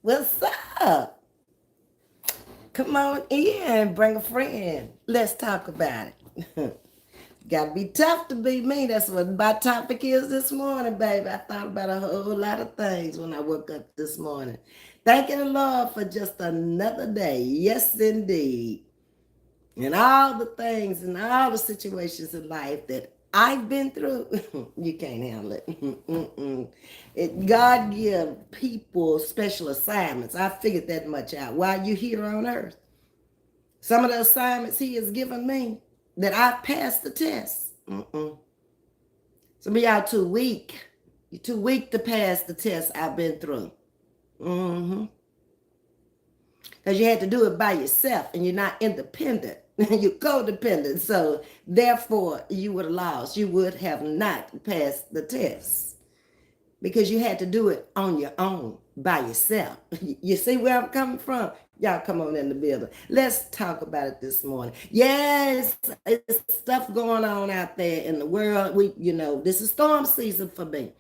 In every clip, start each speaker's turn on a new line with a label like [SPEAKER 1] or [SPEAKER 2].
[SPEAKER 1] What's up? Come on in, bring a friend. Let's talk about it. Gotta be tough to be me. That's what my topic is this morning, baby. I thought about a whole lot of things when I woke up this morning. Thanking the Lord for just another day. Yes, indeed. And all the things and all the situations in life that I've been through, you can't handle it. God give people special assignments. I figured that much out while you're here on earth. Some of the assignments he has given me that I passed the test. Some of y'all too weak. You're too weak to pass the test I've been through. Because you had to do it by yourself and you're not independent. You're codependent. So therefore you would have lost. You would have not passed the test. Because you had to do it on your own by yourself. You see where I'm coming from? Y'all come on in the building. Let's talk about it this morning. Yes, it's stuff going on out there in the world. This is storm season for me.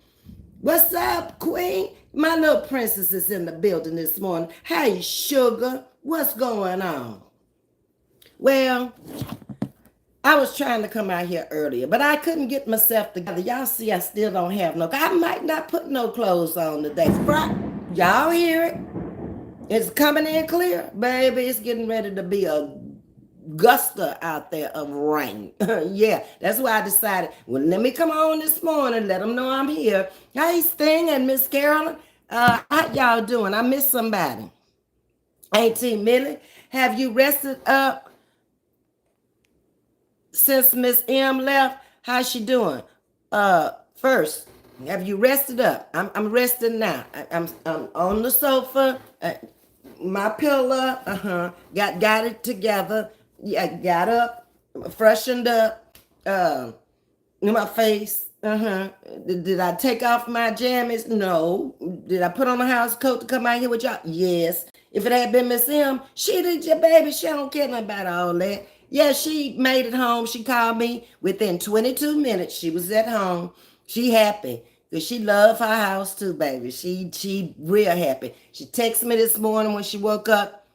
[SPEAKER 1] What's up, Queen? My little princess is in the building this morning. Hey, sugar, what's going on? Well, I was trying to come out here earlier, but I couldn't get myself together. Y'all see I still don't have I might not put no clothes on today. Y'all hear it? It's coming in clear. Baby, it's getting ready to be a guster out there of rain. Yeah, that's why I decided, well, let me come on this morning, let them know I'm here. Hey, Sting and Miss Carolyn, how y'all doing? I missed somebody. Auntie Millie, have you rested up since Miss M left? How's she doing? First, have you rested up? I'm resting now. I'm on the sofa, my pillow, got it together. Yeah, got up, freshened up, my face. Did I take off my jammies? No. Did I put on a house coat to come out here with y'all? Yes. If it had been Miss M, she did your baby. She don't care nothing about all that. Yeah, she made it home. She called me within 22 minutes. She was at home. She happy because she loved her house too, baby. She real happy. She texted me this morning when she woke up.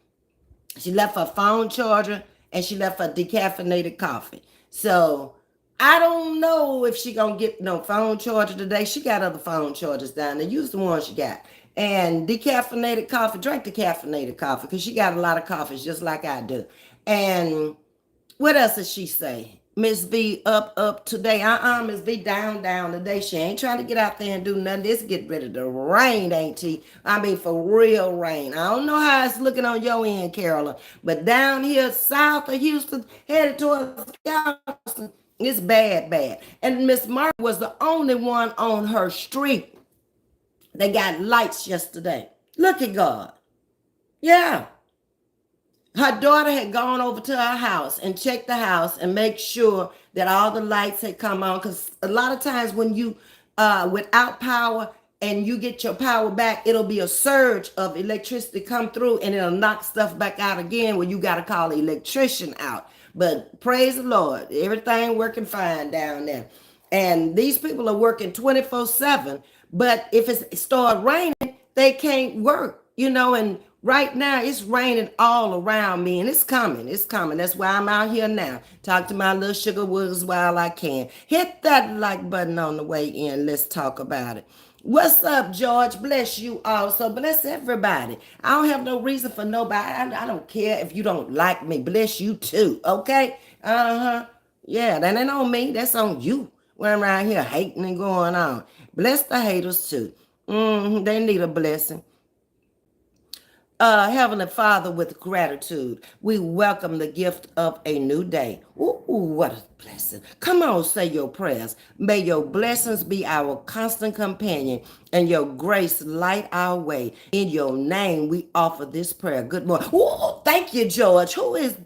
[SPEAKER 1] She left her phone charger and she left her decaffeinated coffee. So I don't know if she gonna get no phone charger today. She got other phone chargers down there. Use the one she got. And decaffeinated coffee, drink decaffeinated coffee because she got a lot of coffees just like I do. And what else did she say? Ms.V up today. Ms.V down today. She ain't trying to get out there and do nothing. It's getting ready to rain, ain't she? I mean, for real rain. I don't know how it's looking on your end, Carolyn, but down here south of Houston, headed towards Galveston, it's bad. And Miss Mark was the only one on her street. They got lights yesterday. Look at God. Yeah. Her daughter had gone over to her house and checked the house and make sure that all the lights had come on. Because a lot of times when you without power and you get your power back, it'll be a surge of electricity come through and it'll knock stuff back out again where you got to call the electrician out. But praise the Lord, everything working fine down there. And these people are working 24/7. But if it starts raining, they can't work, and right now it's raining all around me and it's coming. That's why I'm out here now. Talk to my little sugar woods while I can. Hit that like button on the way in. Let's talk about it. What's up, George? Bless you also. Bless everybody. I don't have no reason for nobody. I don't care if you don't like me. Bless you too. Okay? Yeah, that ain't on me. That's on you. When I'm around here hating and going on. Bless the haters too. They need a blessing. Heavenly Father, with gratitude, we welcome the gift of a new day. Ooh, what a blessing. Come on, say your prayers. May your blessings be our constant companion and your grace light our way. In your name, we offer this prayer. Good morning. Ooh, thank you, George. Who is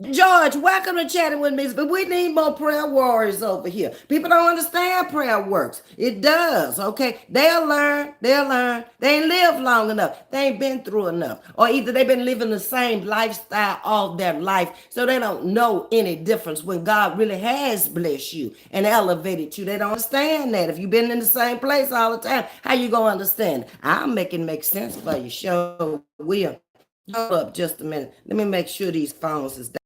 [SPEAKER 1] George, welcome to Chatting with me. But we need more prayer warriors over here. People don't understand prayer works. It does, okay? They'll learn. They'll learn. They ain't lived long enough. They ain't been through enough. Or either they've been living the same lifestyle all their life, so they don't know any difference when God really has blessed you and elevated you. They don't understand that. If you've been in the same place all the time, how you going to understand? I'll make it make sense for you. Sure will. Hold up just a minute. Let me make sure these phones is down.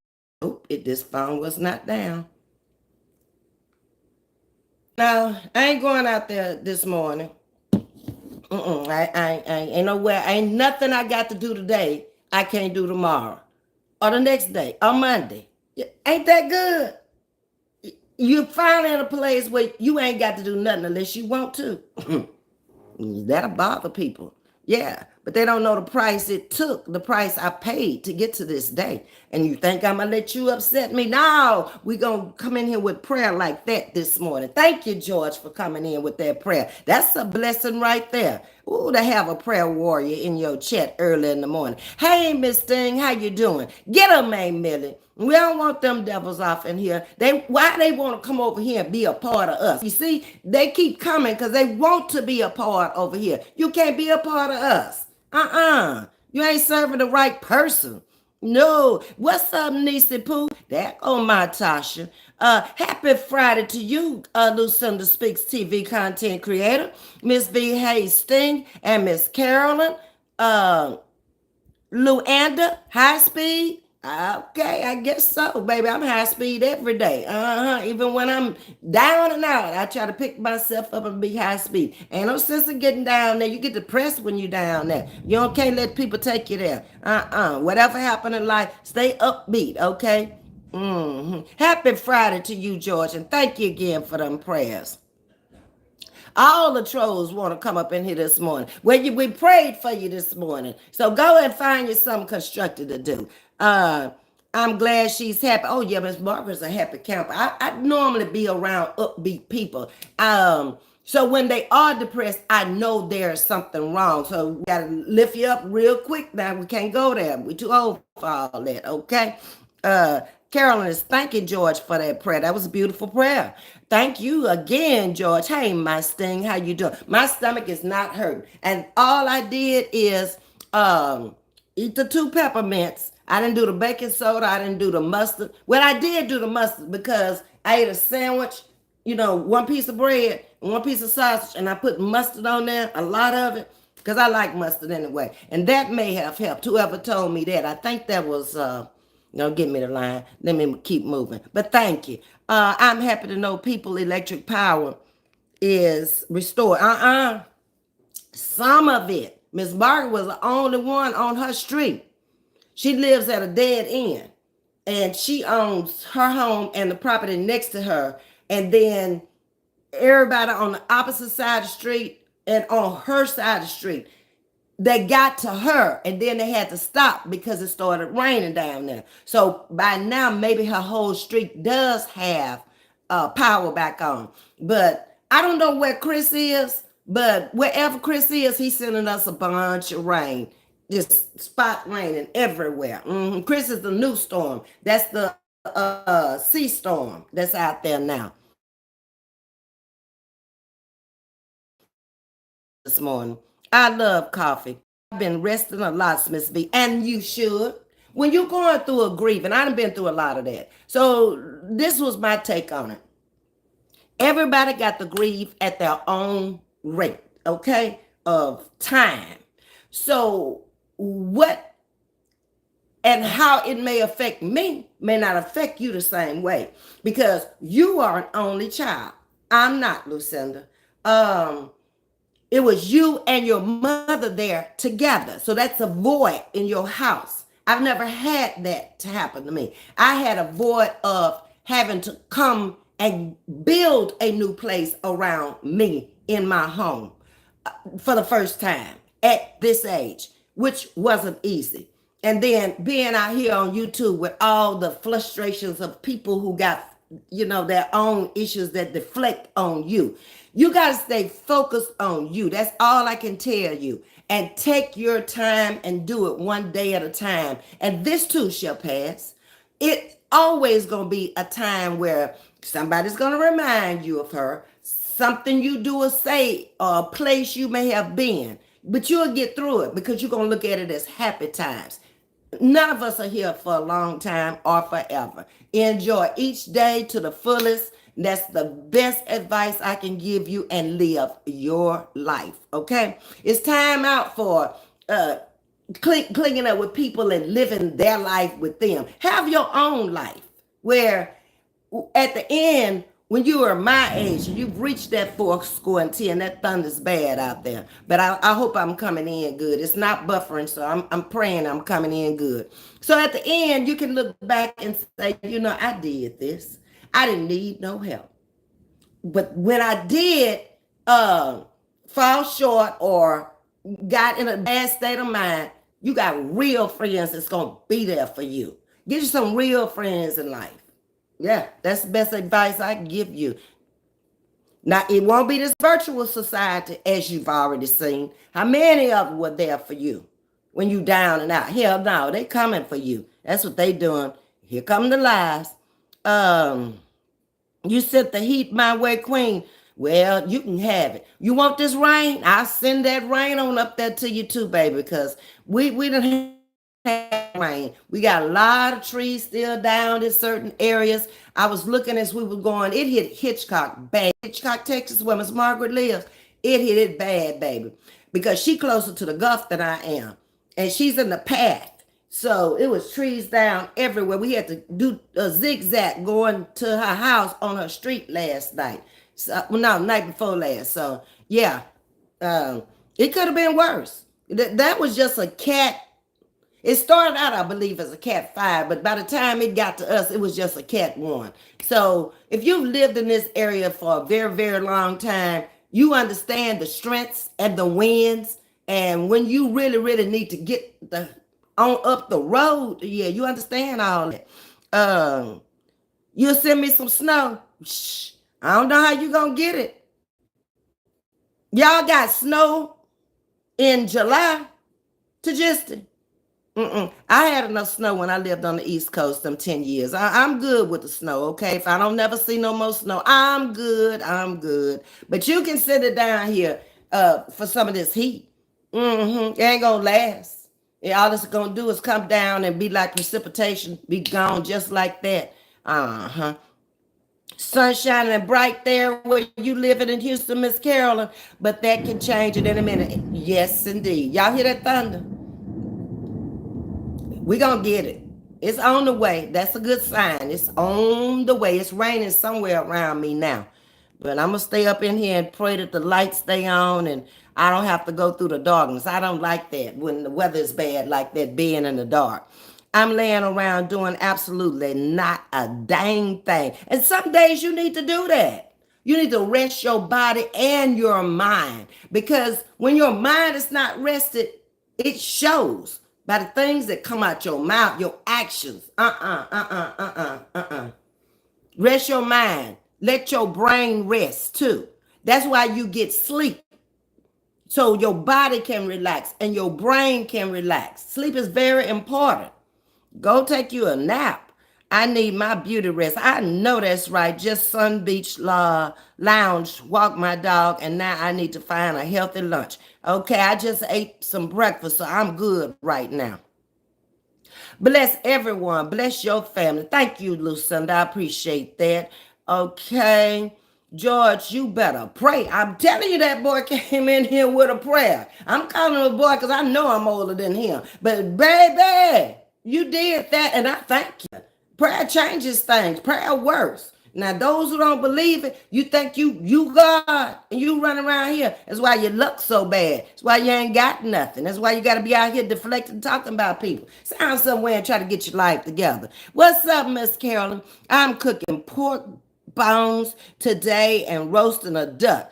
[SPEAKER 1] Oh, this phone was not down. No, I ain't going out there this morning. I ain't nowhere. Ain't nothing I got to do today I can't do tomorrow. Or the next day. Or Monday. Ain't that good? You finally in a place where you ain't got to do nothing unless you want to. That'll bother people. Yeah, but they don't know the price it took, the price I paid to get to this day. And you think I'm going to let you upset me? No, we're going to come in here with prayer like that this morning. Thank you, George, for coming in with that prayer. That's a blessing right there. Ooh, to have a prayer warrior in your chat early in the morning. Hey, Miss Thing, how you doing? Get her, May Millie. We don't want them devils off in here. Why they want to come over here and be a part of us? You see, they keep coming because they want to be a part over here. You can't be a part of us. You ain't serving the right person. No. What's up, Niecy Pooh? There go my Tasha. Happy Friday to you, Lucinda Speaks TV content creator, Ms.V. Hastings, and Miss Carolyn. Luanda, high speed. Okay, I guess so, baby. I'm high speed every day. Even when I'm down and out, I try to pick myself up and be high speed. Ain't no sense in getting down there. You get depressed when you're down there. Can't let people take you there. Whatever happened in life, stay upbeat, okay? Happy Friday to you, George, and thank you again for them prayers. All the trolls want to come up in here this morning. We prayed for you this morning. So go and find you something constructive to do. I'm glad she's happy. Oh, yeah, Miss Barbara's a happy camper. I normally be around upbeat people. So when they are depressed, I know there's something wrong. So we got to lift you up real quick now. We can't go there. We're too old for all that, okay? Carolyn is thanking George for that prayer. That was a beautiful prayer. Thank you again, George. Hey, my Sting, how you doing? My stomach is not hurting. And all I did is eat the 2 peppermints. I didn't do the baking soda. I didn't do the mustard. Well, I did do the mustard because I ate a sandwich, 1 piece of bread and 1 piece of sausage, and I put mustard on there, a lot of it, because I like mustard anyway. And that may have helped. Whoever told me that, I think that was... Don't give me the line. Let me keep moving. But thank you. I'm happy to know People Electric Power is restored. Some of it. Miss Barker was the only one on her street. She lives at a dead end. And she owns her home and the property next to her. And then everybody on the opposite side of the street and on her side of the street, they got to her and then they had to stop because it started raining down there. So by now, maybe her whole street does have power back on. But I don't know where Chris is, but wherever Chris is, he's sending us a bunch of rain. Just spot raining everywhere. Chris is the new storm. That's the sea storm that's out there now. This morning. I love coffee. I've been resting a lot, Ms.V, and you should. When you're going through a grief, and I've been through a lot of that. So this was my take on it. Everybody got to grieve at their own rate, okay, of time. So what and how it may affect me may not affect you the same way because you are an only child. I'm not, Lucinda. It was you and your mother there together. So that's a void in your house. I've never had that to happen to me. I had a void of having to come and build a new place around me in my home for the first time at this age, which wasn't easy. And then being out here on YouTube with all the frustrations of people who got, their own issues that deflect on you. You got to stay focused on you. That's all I can tell you. And take your time and do it one day at a time. And this too shall pass. always going to be a time where somebody's going to remind you of her, something you do or say, or a place you may have been. But you'll get through it because you're going to look at it as happy times. None of us are here for a long time or forever. Enjoy each day to the fullest. That's the best advice I can give you, and live your life. Okay? It's time out for clinging up with people and living their life with them. Have your own life where at the end, when you are my age, you've reached that 4 score and 10, that thunder's bad out there. But I hope I'm coming in good. It's not buffering, so I'm praying I'm coming in good. So at the end, you can look back and say, I did this. I didn't need no help. But when I did fall short or got in a bad state of mind, you got real friends that's going to be there for you. Get you some real friends in life. Yeah, that's the best advice I can give you. Now, it won't be this virtual society, as you've already seen. How many of them were there for you when you down and out? Hell no, they coming for you. That's what they doing. Here come the lies. You sent the heat my way, queen. Well, you can have it. You want this rain? I'll send that rain on up there to you too, baby, because we don't have rain. We got a lot of trees still down in certain areas. I was looking as we were going. It hit Hitchcock bad. Hitchcock, Texas, where Miss Margaret lives. It hit it bad, baby, because she closer to the Gulf than I am, and she's in the path. So it was trees down everywhere. We had to do a zigzag going to her house on her street last night. So, well, no, night before last. So yeah, it could have been worse. That was just a cat. It started out, I believe, as a cat 5, but by the time it got to us, it was just a cat 1. So if you've lived in this area for a very, very long time, you understand the strengths and the winds. And when you really, really need to get on up the road, yeah, you understand all that. You'll send me some snow. Shh, I don't know how you gonna get it. Y'all got snow in July to Justin. I had enough snow when I lived on the East Coast them 10 years. I'm good with the snow, okay? If I don't never see no more snow, I'm good. But you can sit it down here for some of this heat. It ain't gonna last. All it's gonna do is come down and be like precipitation, be gone just like that. Sun shining and bright there where you living in Houston, Miss Carolyn, but that can change it in a minute. Yes, indeed. Y'all hear that thunder? We gonna get it. It's on the way. That's a good sign. It's on the way. It's raining somewhere around me now. But I'm gonna stay up in here and pray that the lights stay on and I don't have to go through the darkness. I don't like that when the weather is bad like that, being in the dark. I'm laying around doing absolutely not a dang thing. And some days you need to do that. You need to rest your body and your mind, because when your mind is not rested, it shows by the things that come out your mouth, your actions. Rest your mind. Let your brain rest too. That's why you get sleep. So your body can relax and your brain can relax. Sleep is very important. Go take you a nap. I need my beauty rest. I know that's right. Just Sun Beach lounge, walk my dog, and now I need to find a healthy lunch. Okay, I just ate some breakfast, so I'm good right now. Bless everyone. Bless your family. Thank you, Lucinda. I appreciate that. Okay. George, you better pray. I'm telling you, that boy came in here with a prayer. I'm calling him a boy because I know I'm older than him. But baby, you did that, and I thank you. Prayer changes things. Prayer works. Now, those who don't believe it, you think you God, and you run around here. That's why you look so bad. That's why you ain't got nothing. That's why you got to be out here deflecting, talking about people. Sound somewhere and try to get your life together. What's up, Miss Carolyn? I'm cooking pork bones today and roasting a duck.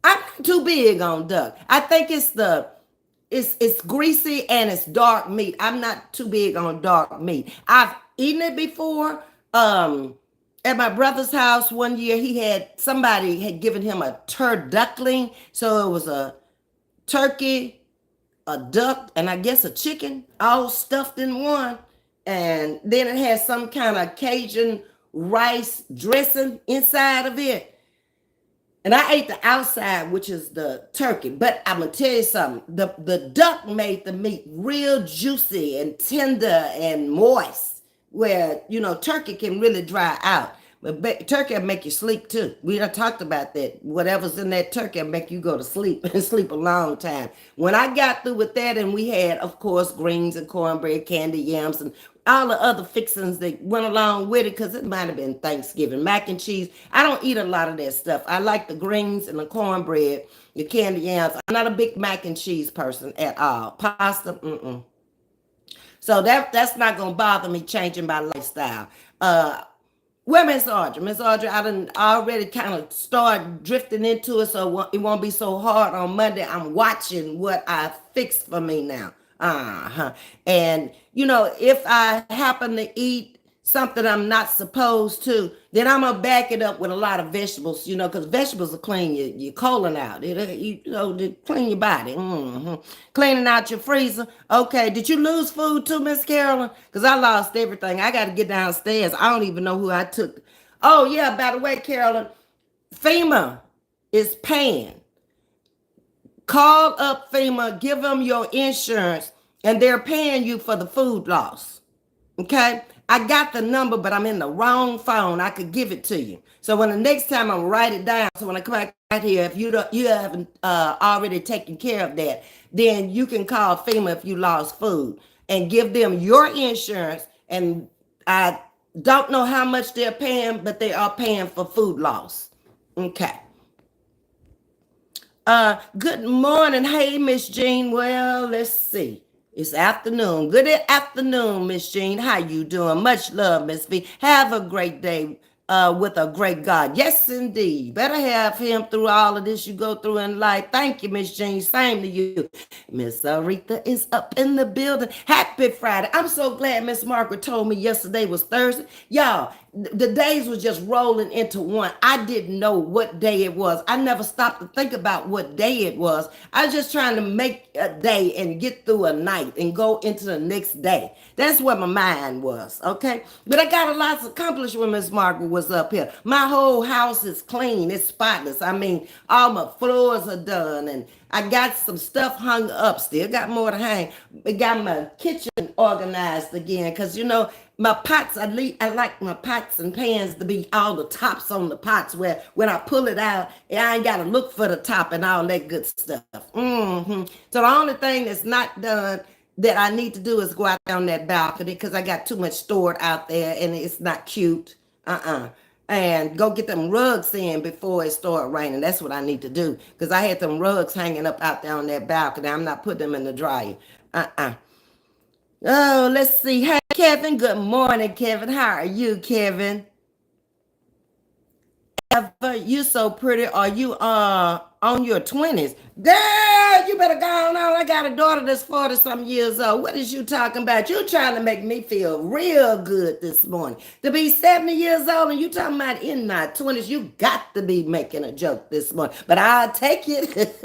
[SPEAKER 1] I'm not too big on duck. I think it's greasy and it's dark meat. I'm not too big on dark meat. I've eaten it before. At my brother's house one year, somebody had given him a turduckling. So it was a turkey, a duck, and I guess a chicken, all stuffed in one. and then it has some kind of Cajun rice dressing inside of it. And I ate the outside, which is the turkey. But I'm gonna tell you something. The duck made the meat real juicy and tender and moist, where turkey can really dry out. But turkey will make you sleep too. We done talked about that. Whatever's in that turkey will make you go to sleep and sleep a long time. When I got through with that, and we had, of course, greens and cornbread, candy yams, and all the other fixings that went along with it, because it might have been Thanksgiving. Mac and cheese. I don't eat a lot of that stuff. I like the greens and the cornbread, the candy yams. I'm not a big mac and cheese person at all. Pasta, mm-mm. So that's not going to bother me changing my lifestyle. Well, Miss Audrey, I done already kind of started drifting into it, so it won't be so hard on Monday. I'm watching what I fixed for me now. And, if I happen to eat something I'm not supposed to, then I'm going to back it up with a lot of vegetables, because vegetables will clean your colon out. They clean your body. Cleaning out your freezer. Okay, did you lose food too, Miss Carolyn? Because I lost everything. I got to get downstairs. I don't even know who I took. Oh, yeah, by the way, Carolyn, FEMA is paying. Call up FEMA, give them your insurance, and they're paying you for the food loss. Okay? I got the number, but I'm in the wrong phone. I could give it to you. So when the next time I'm write it down. So when I come back out here, if you haven't already taken care of that, then you can call FEMA if you lost food and give them your insurance. And I don't know how much they're paying, but they are paying for food loss. Okay. Good morning. Hey, Miss Jean. Well, let's see. It's afternoon. Good afternoon, Miss Jean. How you doing? Much love, Ms.V. Have a great day with a great God. Yes, indeed. Better have him through all of this you go through in life. Thank you, Miss Jean. Same to you. Miss Aretha is up in the building. Happy Friday. I'm so glad Miss Margaret told me yesterday was Thursday. Y'all, the days was just rolling into one. I didn't know what day it was. I never stopped to think about what day it was. I was just trying to make a day and get through a night and go into the next day. That's where my mind was, okay? But I got a lot accomplished when Miss Margaret was up here. My whole house is clean. It's spotless. I mean, all my floors are done, and I got some stuff hung up. Still got more to hang. I got my kitchen organized again because, my pots, I like my pots and pans to be all the tops on the pots where when I pull it out, I ain't got to look for the top and all that good stuff. So the only thing that's not done that I need to do is go out on that balcony because I got too much stored out there and it's not cute. And go get them rugs in before it start raining. That's what I need to do because I had them rugs hanging up out there on that balcony. I'm not putting them in the dryer. Oh, let's see. Hey, Kevin. Good morning, Kevin. How are you, Kevin? Ever, you so pretty. Are you on your 20s? Girl, you better go on. I got a daughter that's 40-some years old. What is you talking about? You trying to make me feel real good this morning. To be 70 years old and you talking about in my 20s, you got to be making a joke this morning. But I'll take it.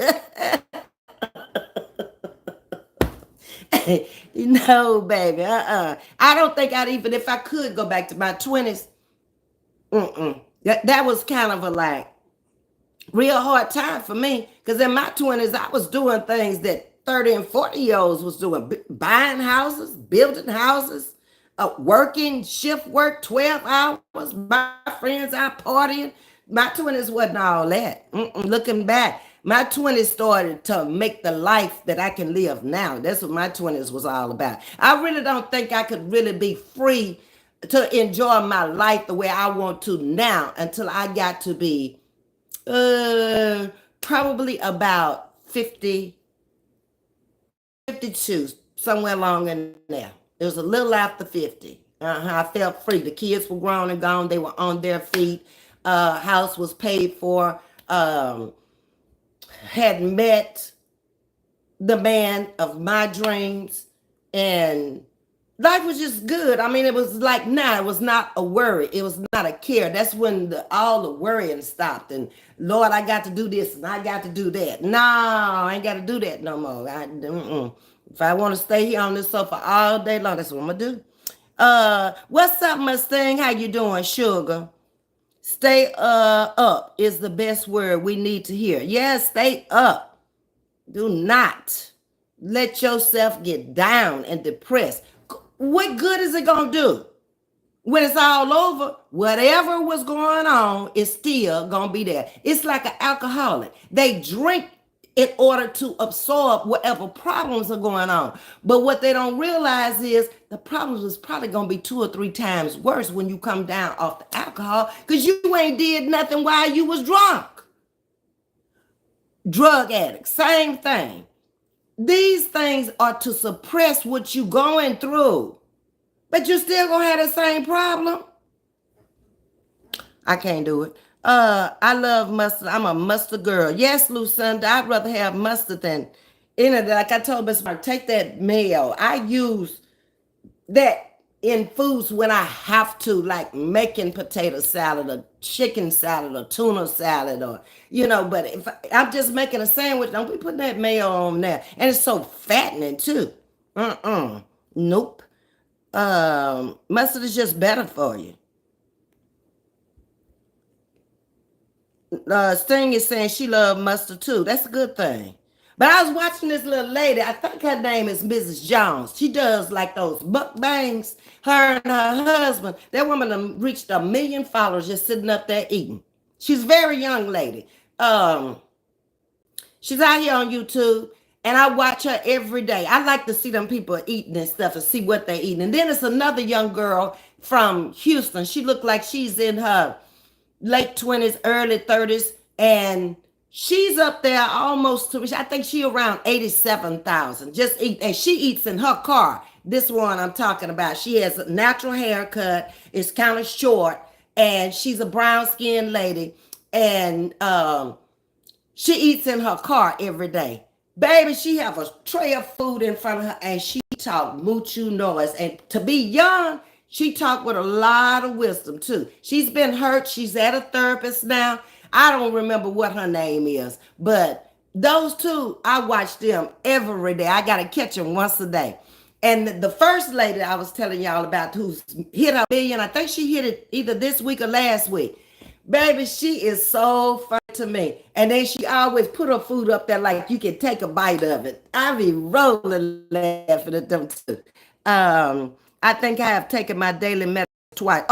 [SPEAKER 1] Baby, I don't think I'd even, if I could go back to my 20s, that was kind of a real hard time for me, because in my 20s, I was doing things that 30 and 40-year-olds was doing, buying houses, building houses, working shift work, 12 hours, my friends out partying. My 20s wasn't all that. Looking back, my 20s started to make the life that I can live now. That's what my 20s was all about. I really don't think I could really be free to enjoy my life the way I want to now until I got to be probably about 50, 52, somewhere along in there. It was a little after 50. I felt free. The kids were grown and gone. They were on their feet. House was paid for. Had met the man of my dreams, and life was just good. I mean, it was it was not a worry. It was not a care. That's when all the worrying stopped. And Lord, I got to do this and I got to do that. No, I ain't got to do that no more. If I want to stay here on this sofa all day long, that's what I'm going to do. What's up, Mustang? How you doing, sugar? Stay up is the best word we need to hear. Yes, stay up. Do not let yourself get down and depressed. What good is it gonna do? When it's all over, whatever was going on is still gonna be there. It's like an alcoholic. They drink in order to absorb whatever problems are going on. But what they don't realize is the problems is probably gonna be 2 or 3 times worse when you come down off the alcohol because you ain't did nothing while you was drunk. Drug addicts, same thing. These things are to suppress what you going through. But you still gonna have the same problem. I can't do it. I love mustard. I'm a mustard girl. Yes, Lucinda, I'd rather have mustard than anything. Like I told Miss Mark, take that mayo. I use that in foods when I have to, like making potato salad or chicken salad or tuna salad or, but if I'm just making a sandwich, don't be putting that mayo on there. And it's so fattening too. Nope. Mustard is just better for you. Sting is saying she loved mustard too. That's a good thing. But I was watching this little lady. I think her name is Mrs. Jones. She does like those mukbangs. Her and her husband. That woman reached 1 million followers just sitting up there eating. She's a very young lady. She's out here on YouTube. And I watch her every day. I like to see them people eating and stuff and see what they're eating. And then it's another young girl from Houston. She looked like she's in her late 20s, early 30s. And she's up there almost to, I think she around 87,000. Just eat. And she eats in her car. This one I'm talking about. She has a natural haircut. It's kind of short. And she's a brown skinned lady. And she eats in her car every day. Baby, she have a tray of food in front of her and she talk mucho noise. And to be young, she talk with a lot of wisdom too. She's been hurt. She's at a therapist now. I don't remember what her name is, but those two, I watch them every day. I got to catch them once a day. And the first lady I was telling y'all about who's hit her million, I think she hit it either this week or last week. Baby, she is so funny to me. And then she always put her food up there like you can take a bite of it. I be rolling laughing at them too. I think I have taken my daily medicine twice.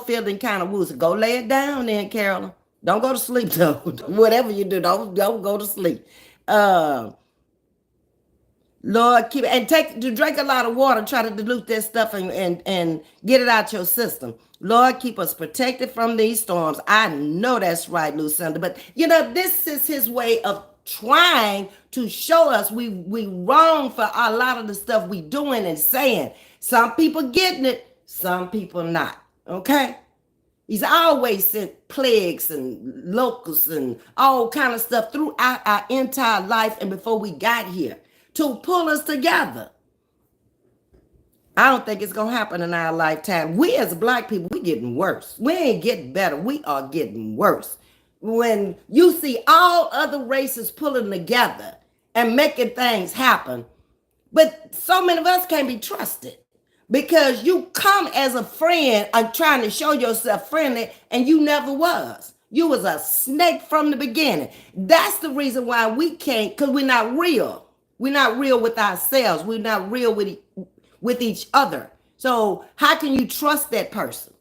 [SPEAKER 1] Feeling kind of woozy. Go lay it down then, Carolyn. Don't go to sleep though. Whatever you do, don't go to sleep. Lord, keep and drink a lot of water. Try to dilute that stuff and get it out your system. Lord, keep us protected from these storms. I know that's right, Lucinda. But this is his way of trying to show us we wrong for a lot of the stuff we doing and saying. Some people getting it, some people not. Okay. He's always sent plagues and locusts and all kind of stuff throughout our entire life and before we got here to pull us together. I don't think it's going to happen in our lifetime. We as Black people, we getting worse. We ain't getting better. We are getting worse. When you see all other races pulling together and making things happen, but so many of us can't be trusted because you come as a friend and trying to show yourself friendly and you never was. You was a snake from the beginning. That's the reason why we can't, because we're not real. We're not real with ourselves. We're not real with each other. So how can you trust that person?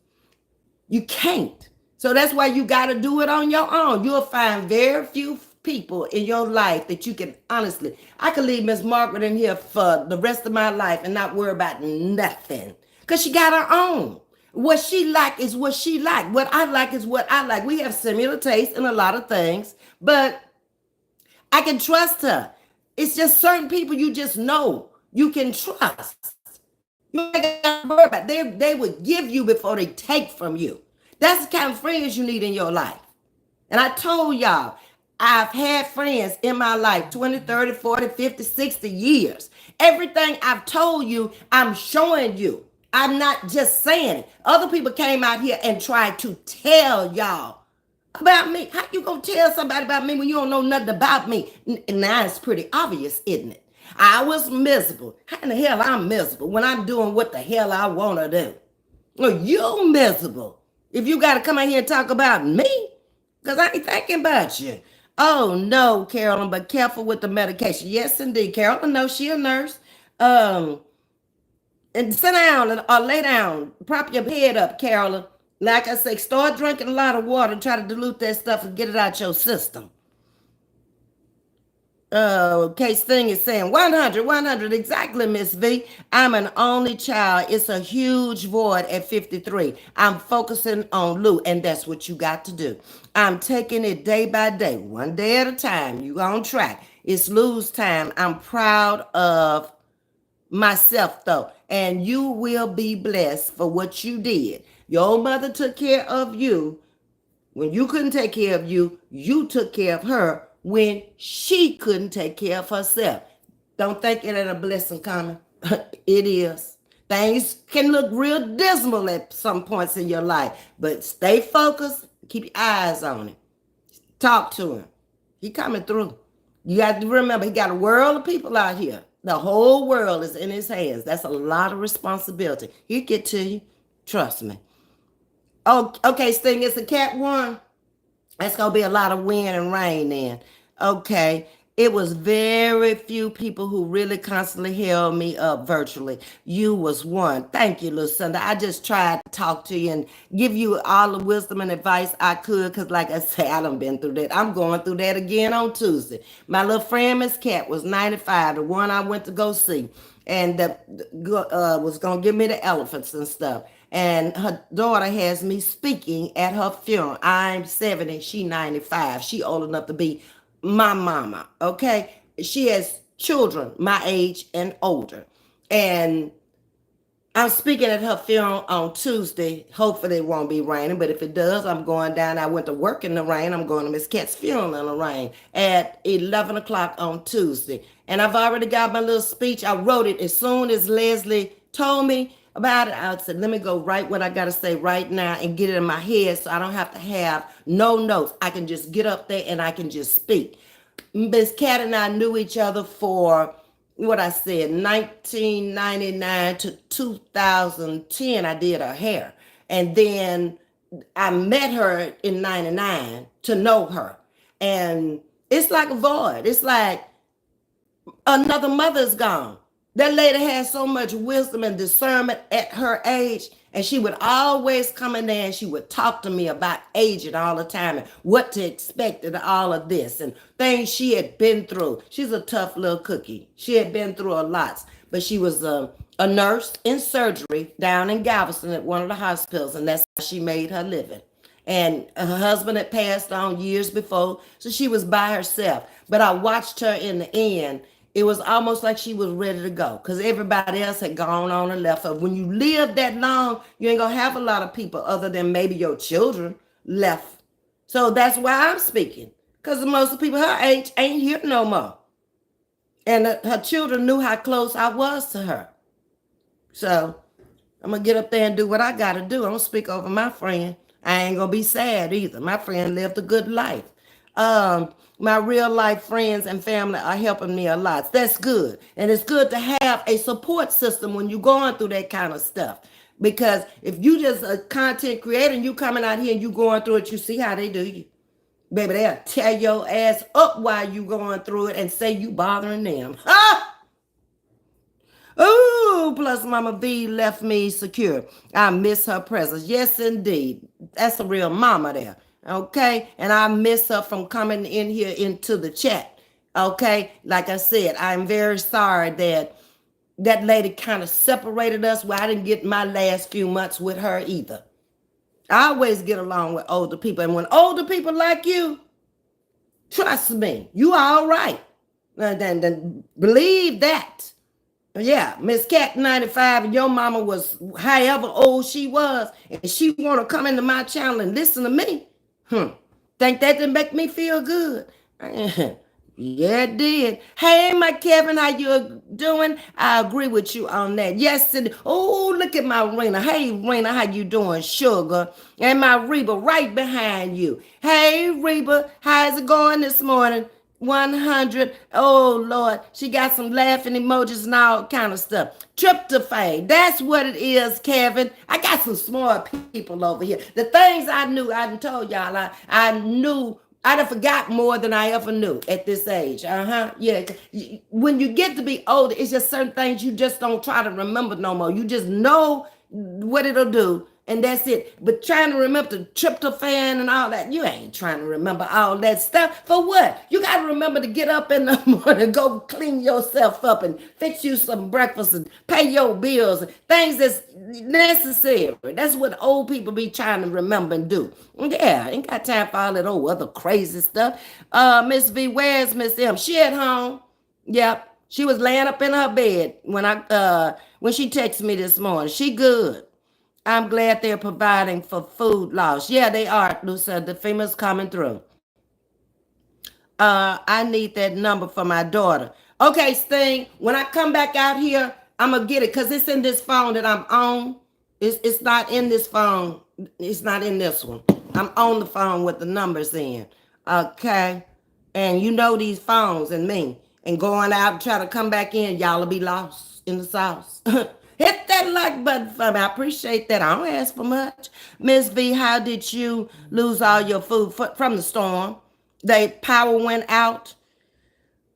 [SPEAKER 1] You can't. So that's why you got to do it on your own. You'll find very few people in your life that you can honestly, I could leave Miss Margaret in here for the rest of my life and not worry about nothing because she got her own. What she like is what she like. What I like is what I like. We have similar tastes in a lot of things, but I can trust her. It's just certain people you just know you can trust. You ain't got to worry about it. They would give you before they take from you. That's the kind of friends you need in your life. And I told y'all, I've had friends in my life 20, 30, 40, 50, 60 years. Everything I've told you, I'm showing you. I'm not just saying it. Other people came out here and tried to tell y'all about me. How you gonna tell somebody about me when you don't know nothing about me? Now it's pretty obvious, isn't it? I was miserable. How in the hell I'm miserable when I'm doing what the hell I want to do? Well, you miserable if you got to come out here and talk about me, because I ain't thinking about you. Oh, no, Carolyn, but careful with the medication. Yes, indeed. Carolyn, no, she a nurse. Um, and sit down or lay down. Prop your head up, Carolyn. Like I say, start drinking a lot of water. Try to dilute that stuff and get it out your system. Case thing is saying 100, 100, exactly, Miss V. I'm an only child. It's a huge void at 53. I'm focusing on Lou, and that's what you got to do. I'm taking it day by day, one day at a time. You on track. It's Lou's time. I'm proud of myself, though, and you will be blessed for what you did. Your mother took care of you when you couldn't take care of you. You took care of her when she couldn't take care of herself. Don't think it ain't a blessing coming. It is. Things can look real dismal at some points in your life, but stay focused. Keep your eyes on it. Talk to him. He coming through. You got to remember, he got a world of people out here. The whole world is in his hands. That's a lot of responsibility. He'll get to you. Trust me. Oh, okay, Sting, it's a cat one. That's going to be a lot of wind and rain then. Okay. It was very few people who really constantly held me up virtually. You was one. Thank you, Lucinda. I just tried to talk to you and give you all the wisdom and advice I could because, like I say, I done been through that. I'm going through that again on Tuesday. My little friend, Miss Cat, was 95, the one I went to go see, and was going to give me the elephants and stuff. And her daughter has me speaking at her funeral. I'm 70, she 95. She old enough to be my mama, okay? She has children my age and older. And I'm speaking at her funeral on Tuesday. Hopefully it won't be raining, but if it does, I'm going down. I went to work in the rain. I'm going to Miss Cat's funeral in the rain at 11 o'clock on Tuesday. And I've already got my little speech. I wrote it as soon as Leslie told me about it. I said, let me go write what I got to say right now and get it in my head so I don't have to have no notes. I can just get up there and I can just speak. Miss Cat and I knew each other for what I said, 1999 to 2010. I did her hair. And then I met her in 99 to know her. And it's like a void. It's like another mother's gone. That lady had so much wisdom and discernment at her age, and she would always come in there and she would talk to me about aging all the time and what to expect and all of this and things she had been through. She's a tough little cookie. She had been through a lot, but she was a nurse in surgery down in Galveston at one of the hospitals, and that's how she made her living. And her husband had passed on years before, so she was by herself. But I watched her in the end. It was almost like she was ready to go because everybody else had gone on and left her. When you live that long, you ain't going to have a lot of people other than maybe your children left. So that's why I'm speaking, because most of the people her age ain't here no more. And her children knew how close I was to her. So I'm going to get up there and do what I got to do. I'm going to speak over my friend. I ain't going to be sad either. My friend lived a good life. My real life friends and family are helping me a lot. That's good. And it's good to have a support system when you're going through that kind of stuff. Because if you just a content creator and you coming out here and you going through it, you see how they do you. Baby, they'll tear your ass up while you going through it and say you bothering them. Oh, plus Mama V left me secure. I miss her presence. Yes, indeed. That's a real mama there. Okay, and I miss her from coming in here into the chat. Okay, like I said, I'm very sorry that that lady kind of separated us. Well, I didn't get my last few months with her either. I always get along with older people, and when older people like you, trust me, you are all right. Then believe that. Yeah, Miss Cat 95, and your mama was however old she was, and she want to come into my channel and listen to me. Think that didn't make me feel good? Yeah, it did. Hey, my Kevin, how you doing? I agree with you on that. Yes, oh, look at my Rena. Hey, Rena, how you doing, sugar? And my Reba right behind you. Hey, Reba, how's it going this morning? 100. Oh Lord, she got some laughing emojis and all kind of stuff. Tryptophan, that's what it is, Kevin. I got some smart people over here. The things I knew, I done told y'all, I knew. I done forgot more than I ever knew at this age. Yeah. When you get to be older, it's just certain things you just don't try to remember no more. You just know what it'll do, and that's it. But trying to remember the tryptophan and all that, you ain't trying to remember all that stuff. For what? You got to remember to get up in the morning, go clean yourself up and fix you some breakfast and pay your bills and things that's necessary. That's what old people be trying to remember and do. Yeah, ain't got time for all that old other crazy stuff. Ms.V, where's Miss M? She at home. Yep. She was laying up in her bed when she texted me this morning. She good. I'm glad they're providing for food loss. Yeah, they are, Lucia. The FEMA's coming through. I need that number for my daughter. Okay, Sting, when I come back out here, I'm going to get it because it's in this phone that I'm on. It's not in this phone. It's not in this one. I'm on the phone with the numbers in. Okay? And you know these phones and me. And going out and try to come back in, y'all will be lost in the sauce. Hit that like button for me. I appreciate that. I don't ask for much. Ms.V, how did you lose all your food from the storm? The power went out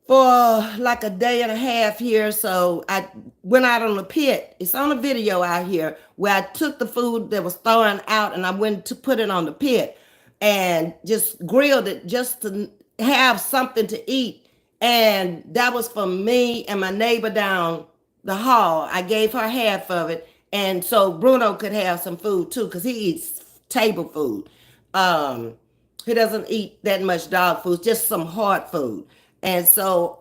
[SPEAKER 1] for like a day and a half here. So I went out on the pit. It's on a video out here where I took the food that was thrown out and I went to put it on the pit and just grilled it just to have something to eat. And that was for me and my neighbor down the hall. I gave her half of it. And so Bruno could have some food too, because he eats table food. He doesn't eat that much dog food, just some hard food. And so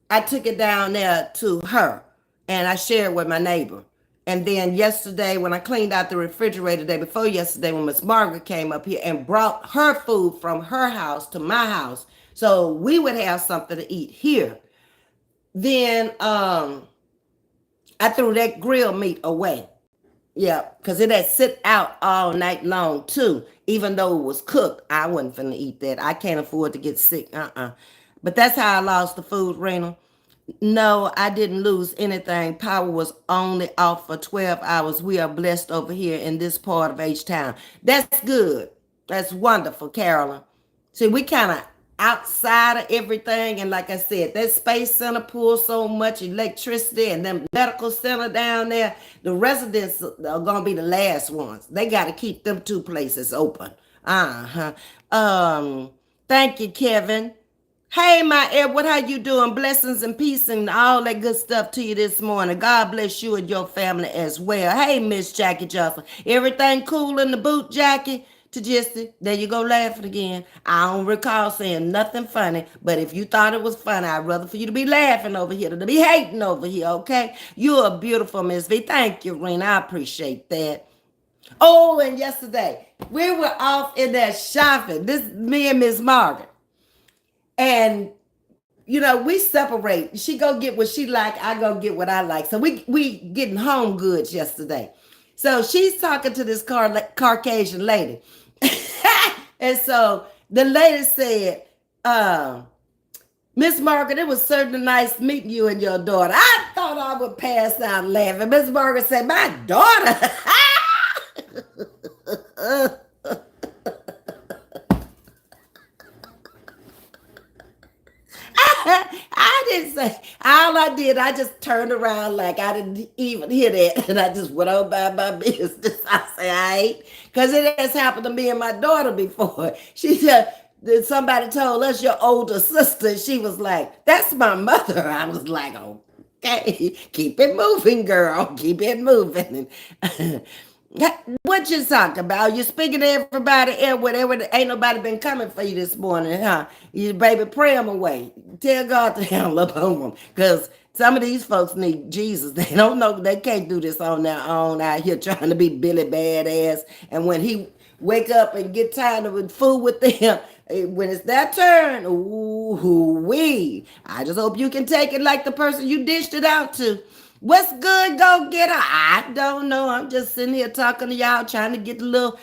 [SPEAKER 1] I took it down there to her and I shared with my neighbor. And then yesterday, when I cleaned out the refrigerator, the day before yesterday, when Miss Margaret came up here and brought her food from her house to my house, so we would have something to eat here. Then I threw that grill meat away. Yeah, because it had sit out all night long too. Even though it was cooked, I wasn't finna eat that. I can't afford to get sick. But that's how I lost the food, Rena. No, I didn't lose anything. Power was only off for 12 hours. We are blessed over here in this part of H-Town. That's good. That's wonderful, Carolyn. See, we kind of outside of everything. And like I said, that space center pulls so much electricity and them medical center down there, the residents are going to be the last ones. They got to keep them two places open. Thank you, Kevin. Hey, my Edward, how you doing? Blessings and peace and all that good stuff to you this morning. God bless you and your family as well. Hey, Miss Jackie Johnson. Everything cool in the boot, Jackie? To Jisty, there you go laughing again. I don't recall saying nothing funny, but if you thought it was funny, I'd rather for you to be laughing over here than to be hating over here, okay? You're a beautiful Ms.V. Thank you, Rena. I appreciate that. Oh, and yesterday, we were off in there shopping. This me and Miss Margaret. And you know, we separate. She go get what she like, I go get what I like. So we getting home goods yesterday. So she's talking to this Caucasian lady. And so the lady said, Miss Margaret, it was certainly nice meeting you and your daughter. I thought I would pass out laughing. Miss Margaret said, my daughter? I didn't say, all I did, I just turned around like I didn't even hear that. And I just went on by my business. I say, I ain't. Because it has happened to me and my daughter before. She said, somebody told us your older sister. She was like, that's my mother. I was like, okay, keep it moving, girl. Keep it moving. What you talking about? You speaking to everybody, Edward, ain't nobody been coming for you this morning, huh? You baby, pray them away. Tell God to handle up on them. Because some of these folks need Jesus. They don't know, they can't do this on their own out here trying to be Billy Badass. And when he wake up and get tired of food with them, when it's that turn, ooh wee. I just hope you can take it like the person you dished it out to. What's good, go getter? I don't know. I'm just sitting here talking to y'all, trying to get a little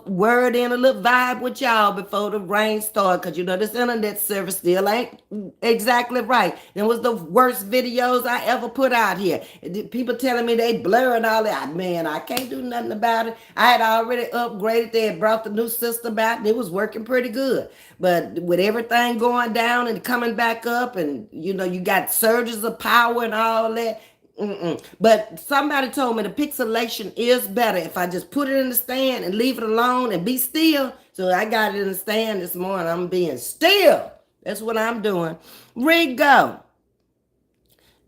[SPEAKER 1] word in, a little vibe with y'all before the rain started. Because you know, this internet service still ain't exactly right. It was the worst videos I ever put out here. People telling me they blur and all that. Man, I can't do nothing about it. I had already upgraded. They had brought the new system out, and it was working pretty good. But with everything going down and coming back up, and you know, you got surges of power and all that. Mm-mm. But somebody told me the pixelation is better if I just put it in the stand and leave it alone and be still. So I got it in the stand this morning. I'm being still. That's what I'm doing. Rigo.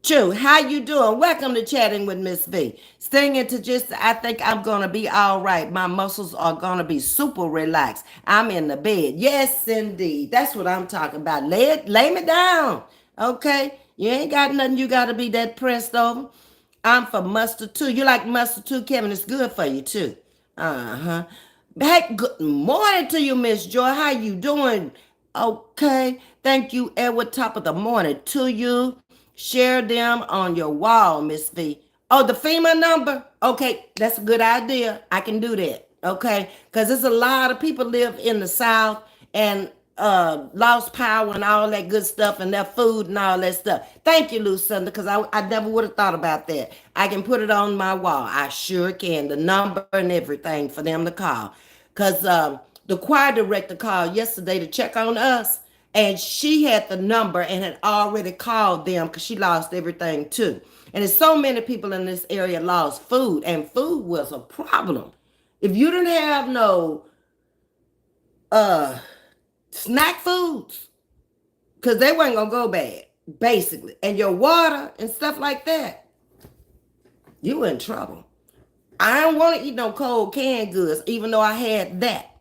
[SPEAKER 1] True. How you doing? Welcome to Chatting with Miss V. Staying into just, I think I'm going to be all right. My muscles are going to be super relaxed. I'm in the bed. Yes, indeed. That's what I'm talking about. Lay me down. Okay? You ain't got nothing you got to be that pressed over. I'm for mustard too. You like mustard too, Kevin? It's good for you too. Uh-huh. Hey, good morning to you, Miss Joy. How you doing? Okay. Thank you, Edward. Top of the morning to you. Share them on your wall, Miss V. Oh, the FEMA number? Okay, that's a good idea. I can do that. Okay. Because there's a lot of people live in the South and lost power and all that good stuff and their food and all that stuff. Thank you, Lucinda, because I never would have thought about that. I can put it on my wall. I sure can. The number and everything for them to call. Because the choir director called yesterday to check on us, and she had the number and had already called them because she lost everything too. And there's so many people in this area lost food, and food was a problem. If you didn't have no uh snack foods, because they weren't gonna go bad, basically, and your water and stuff like that, you in trouble. I don't want to eat no cold canned goods, even though I had that.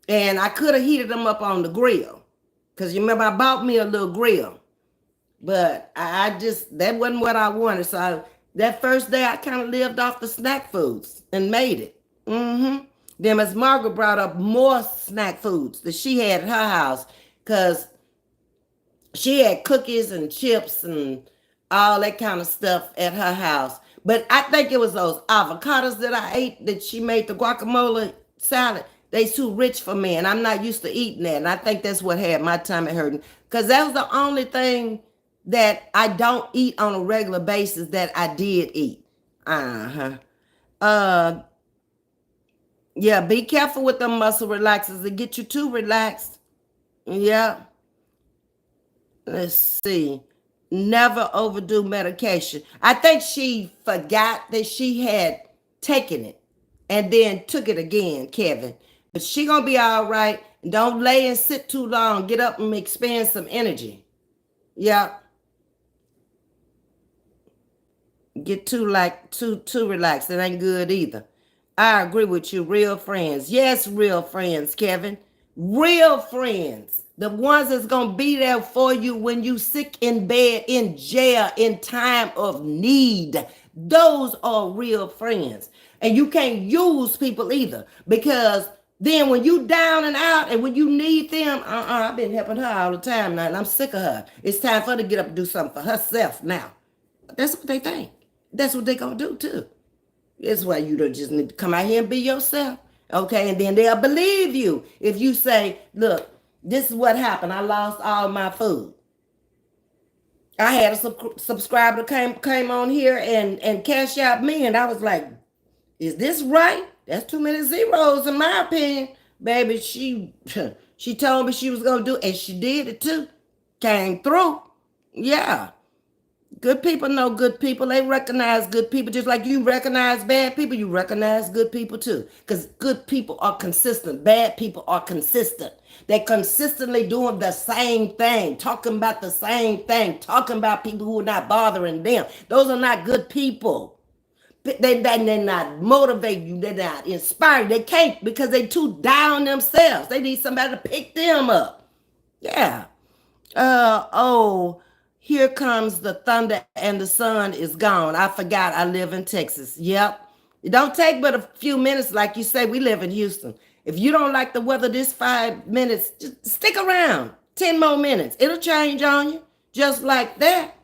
[SPEAKER 1] And I could have heated them up on the grill. Because you remember I bought me a little grill. But I just, that wasn't what I wanted. So that first day I kind of lived off the snack foods and made it. Mm-hmm. Then Miss Margaret brought up more snack foods that she had at her house. Because she had cookies and chips and all that kind of stuff at her house. But I think it was those avocados that I ate that she made the guacamole salad. They too rich for me, and I'm not used to eating that. And I think that's what had my tummy hurting. Because that was the only thing that I don't eat on a regular basis that I did eat. Uh-huh. Uh, yeah, be careful with the muscle relaxers. They get you too relaxed. Yeah. Let's see. Never overdo medication. I think she forgot that she had taken it and then took it again, Kevin. But she gonna be all right. Don't lay and sit too long. Get up and expend some energy. Yeah. Get too relaxed. It ain't good either. I agree with you. Real friends. Yes, real friends, Kevin. Real friends. The ones that's gonna be there for you when you sick in bed, in jail, in time of need. Those are real friends. And you can't use people either. Because then when you down and out and when you need them, I've been helping her all the time now, and I'm sick of her. It's time for her to get up and do something for herself now. That's what they think. That's what they gonna do too. That's why you don't just need to come out here and be yourself. Okay, and then they'll believe you if you say, look, this is what happened. I lost all my food. I had a subscriber came on here and cash out me, and I was like, is this right? That's too many zeros in my opinion. Baby, she told me she was gonna do it, and she did it too. Came through. Yeah. Good people know good people. They recognize good people. Just like you recognize bad people, you recognize good people too. Because good people are consistent. Bad people are consistent. They're consistently doing the same thing, talking about the same thing, talking about people who are not bothering them. Those are not good people. They're not motivating you. They're not inspiring. They can't because they're too down themselves. They need somebody to pick them up. Yeah. Oh, here comes the thunder and the sun is gone. I forgot I live in Texas. Yep. It don't take but a few minutes. Like you say, we live in Houston. If you don't like the weather this 5 minutes, just stick around. 10 more minutes. It'll change on you. Just like that.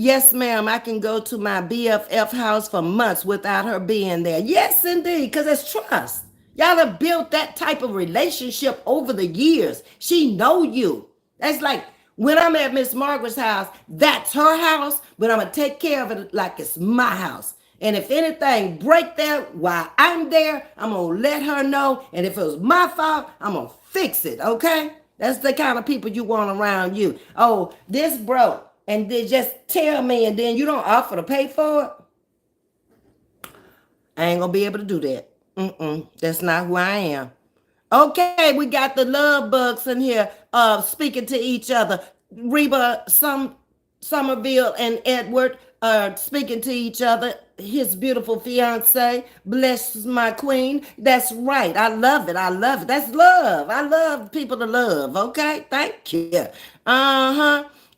[SPEAKER 1] Yes, ma'am, I can go to my BFF house for months without her being there. Yes, indeed, because it's trust. Y'all have built that type of relationship over the years. She know you. That's like when I'm at Miss Margaret's house, that's her house, but I'm going to take care of it like it's my house. And if anything break there while I'm there, I'm going to let her know. And if it was my fault, I'm going to fix it, okay? That's the kind of people you want around you. Oh, this broke. And they just tell me and then you don't offer to pay for it. I ain't gonna be able to do that. That's not who I am. Okay, we got the love bugs in here speaking to each other. Reba Somerville and Edward are speaking to each other. His beautiful fiance, bless my queen. That's right. I love it. I love it. That's love. I love people to love. Okay, thank you.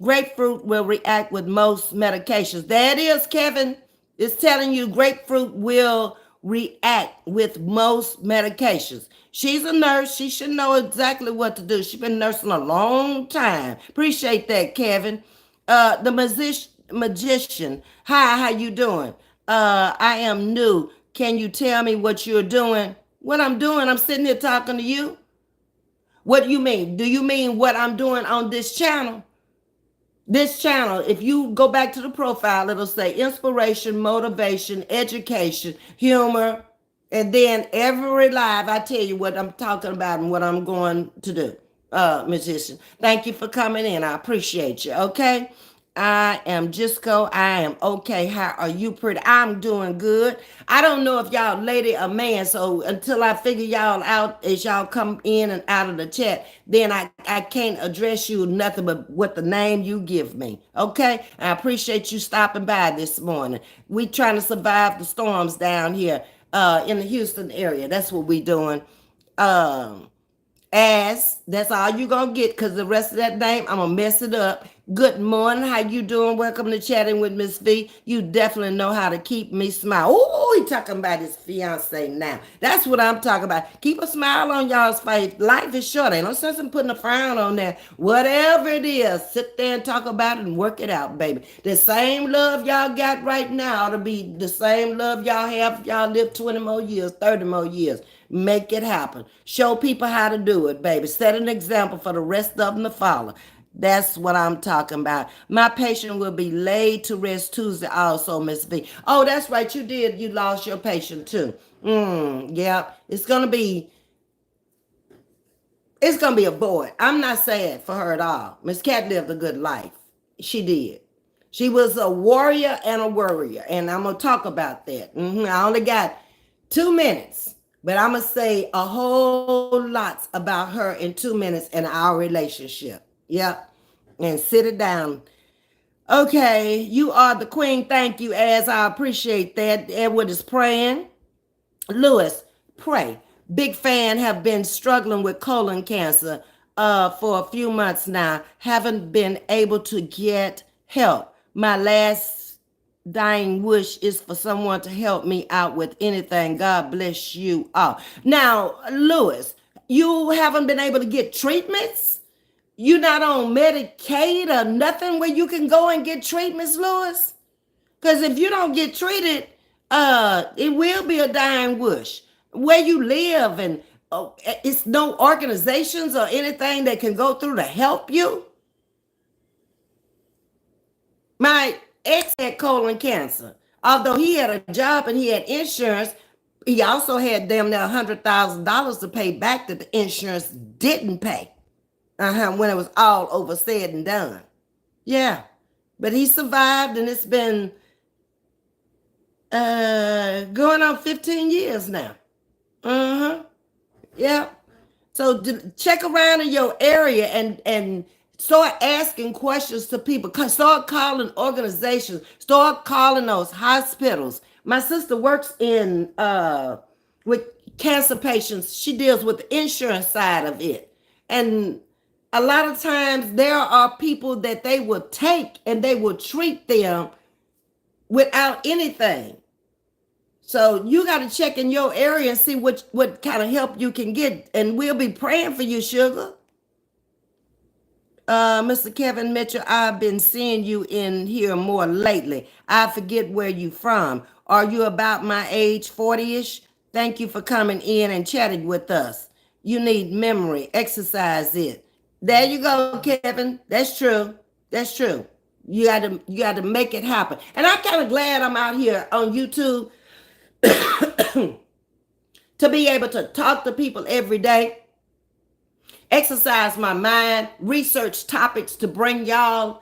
[SPEAKER 1] Grapefruit will react with most medications. That is, Kevin. It's telling you grapefruit will react with most medications. She's a nurse. She should know exactly what to do. She's been nursing a long time. Appreciate that, Kevin. The magician. Hi, how you doing? I am new. Can you tell me what you're doing? What I'm doing? I'm sitting here talking to you. What do you mean? Do you mean what I'm doing on this channel? This channel, if you go back to the profile, it'll say inspiration, motivation, education, humor, and then every live, I tell you what I'm talking about and what I'm going to do. Musician, thank you for coming in. I appreciate you. Okay. I am Jisco. I am okay. How are you? Pretty. I'm doing good. I don't know if y'all lady or man, so until I figure y'all out as y'all come in and out of the chat, then I can't address you nothing but what the name you give me. Okay? I appreciate you stopping by this morning. We trying to survive the storms down here in the Houston area. That's what we doing. Ass, that's all you gonna get, because the rest of that name, I'm gonna mess it up. Good morning, how you doing? Welcome to Chatting with Ms.V. You definitely know how to keep me smile. Oh, he talking about his fiance now. That's what I'm talking about. Keep a smile on y'all's face. Life is short. Ain't no sense in putting a frown on there. Whatever it is, sit there and talk about it and work it out, baby. The same love y'all got right now ought to be the same love y'all have if y'all live 20 more years, 30 more years. Make it happen. Show people how to do it, baby. Set an example for the rest of them to follow. That's what I'm talking about. My patient will be laid to rest Tuesday also, Ms. V. Oh, that's right. You did. You lost your patient too. Yeah. It's gonna be a boy. I'm not sad for her at all. Miss Cat lived a good life. She did. She was a warrior and a worrier. And I'm gonna talk about that. I only got 2 minutes. But I'm going to say a whole lot about her in 2 minutes and our relationship. Yep. And sit it down. Okay. You are the queen. Thank you, as I appreciate that. Edward is praying. Lewis, pray. Big fan, have been struggling with colon cancer for a few months now. Haven't been able to get help. My last dying wish is for someone to help me out with anything. God bless you all. Now, Lewis, you haven't been able to get treatments? You're not on Medicaid or nothing where you can go and get treatments, Lewis? Because if you don't get treated, it will be a dying wish. Where you live, and it's no organizations or anything that can go through to help you. My ex had colon cancer. Although he had a job and he had insurance, he also had damn near $100,000 to pay back that the insurance didn't pay. When it was all over said and done. Yeah. But he survived, and it's been going on 15 years now. Yeah. So check around in your area and start asking questions to people. Start calling organizations. Start calling those hospitals. My sister works in with cancer patients. She deals with the insurance side of it. And a lot of times there are people that they will take and they will treat them without anything. So you got to check in your area and see what kind of help you can get. And we'll be praying for you, sugar. Mr. Kevin Mitchell, I've been seeing you in here more lately. I forget where you from. Are you about my age, 40-ish? Thank you for coming in and chatting with us. You need memory. Exercise it. There you go, Kevin. That's true. That's true. You got to make it happen. And I'm kind of glad I'm out here on YouTube to be able to talk to people every day, exercise my mind, research topics to bring y'all.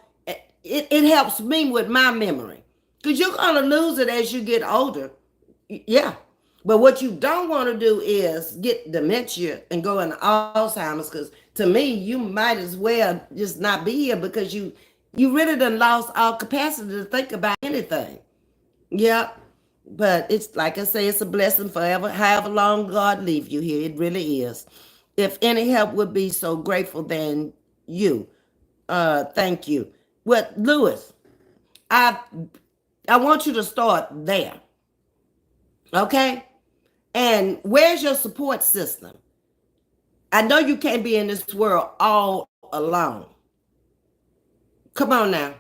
[SPEAKER 1] It helps me with my memory because you're going to lose it as you get older. Yeah. But what you don't want to do is get dementia and go into Alzheimer's because to me, you might as well just not be here because you really done lost all capacity to think about anything. Yeah. But it's like I say, it's a blessing forever, however long God leave you here. It really is. If any help would be so grateful than you. Thank you. Well, Lewis, I I want you to start there. Okay? And where's your support system? I know you can't be in this world all alone. Come on now.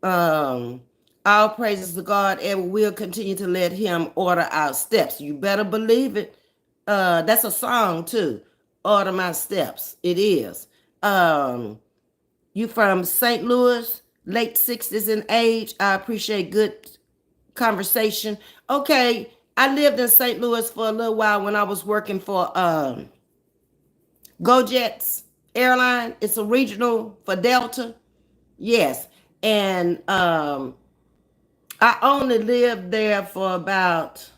[SPEAKER 1] Um, all praises to God, and we'll continue to let Him order our steps. You better believe it. That's a song too. Order my steps. It is. You from St. Louis, late 60s in age. I appreciate good conversation. Okay, I lived in St. Louis for a little while when I was working for GoJet's airline. It's a regional for Delta. Yes. And I only lived there for about,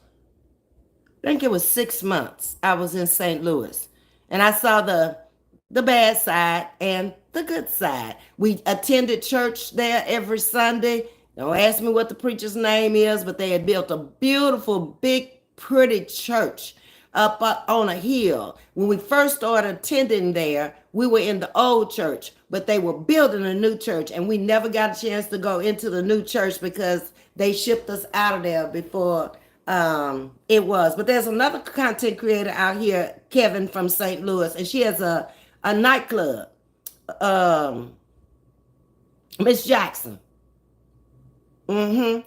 [SPEAKER 1] I think it was 6 months. I was in St. Louis. And I saw the bad side and the good side. We attended church there every Sunday. Don't ask me what the preacher's name is, but they had built a beautiful, big, pretty church up on a hill. When we first started attending there, we were in the old church, but they were building a new church, and we never got a chance to go into the new church because they shipped us out of there before it was. But there's another content creator out here, Kevin from St. Louis, and she has a nightclub. Miss Jackson.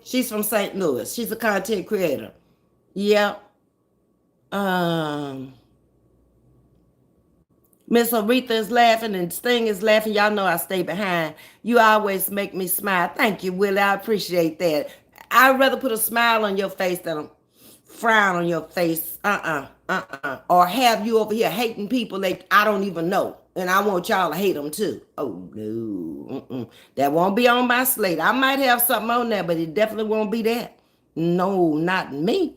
[SPEAKER 1] She's from St. Louis. She's a content creator. Yep. Miss Aretha is laughing and Sting is laughing. Y'all know I stay behind. You always make me smile. Thank you, Willie. I appreciate that. I'd rather put a smile on your face than a frown on your face. Or have you over here hating people that I don't even know. And I want y'all to hate them too. Oh, no. That won't be on my slate. I might have something on there, but it definitely won't be that. No, not me.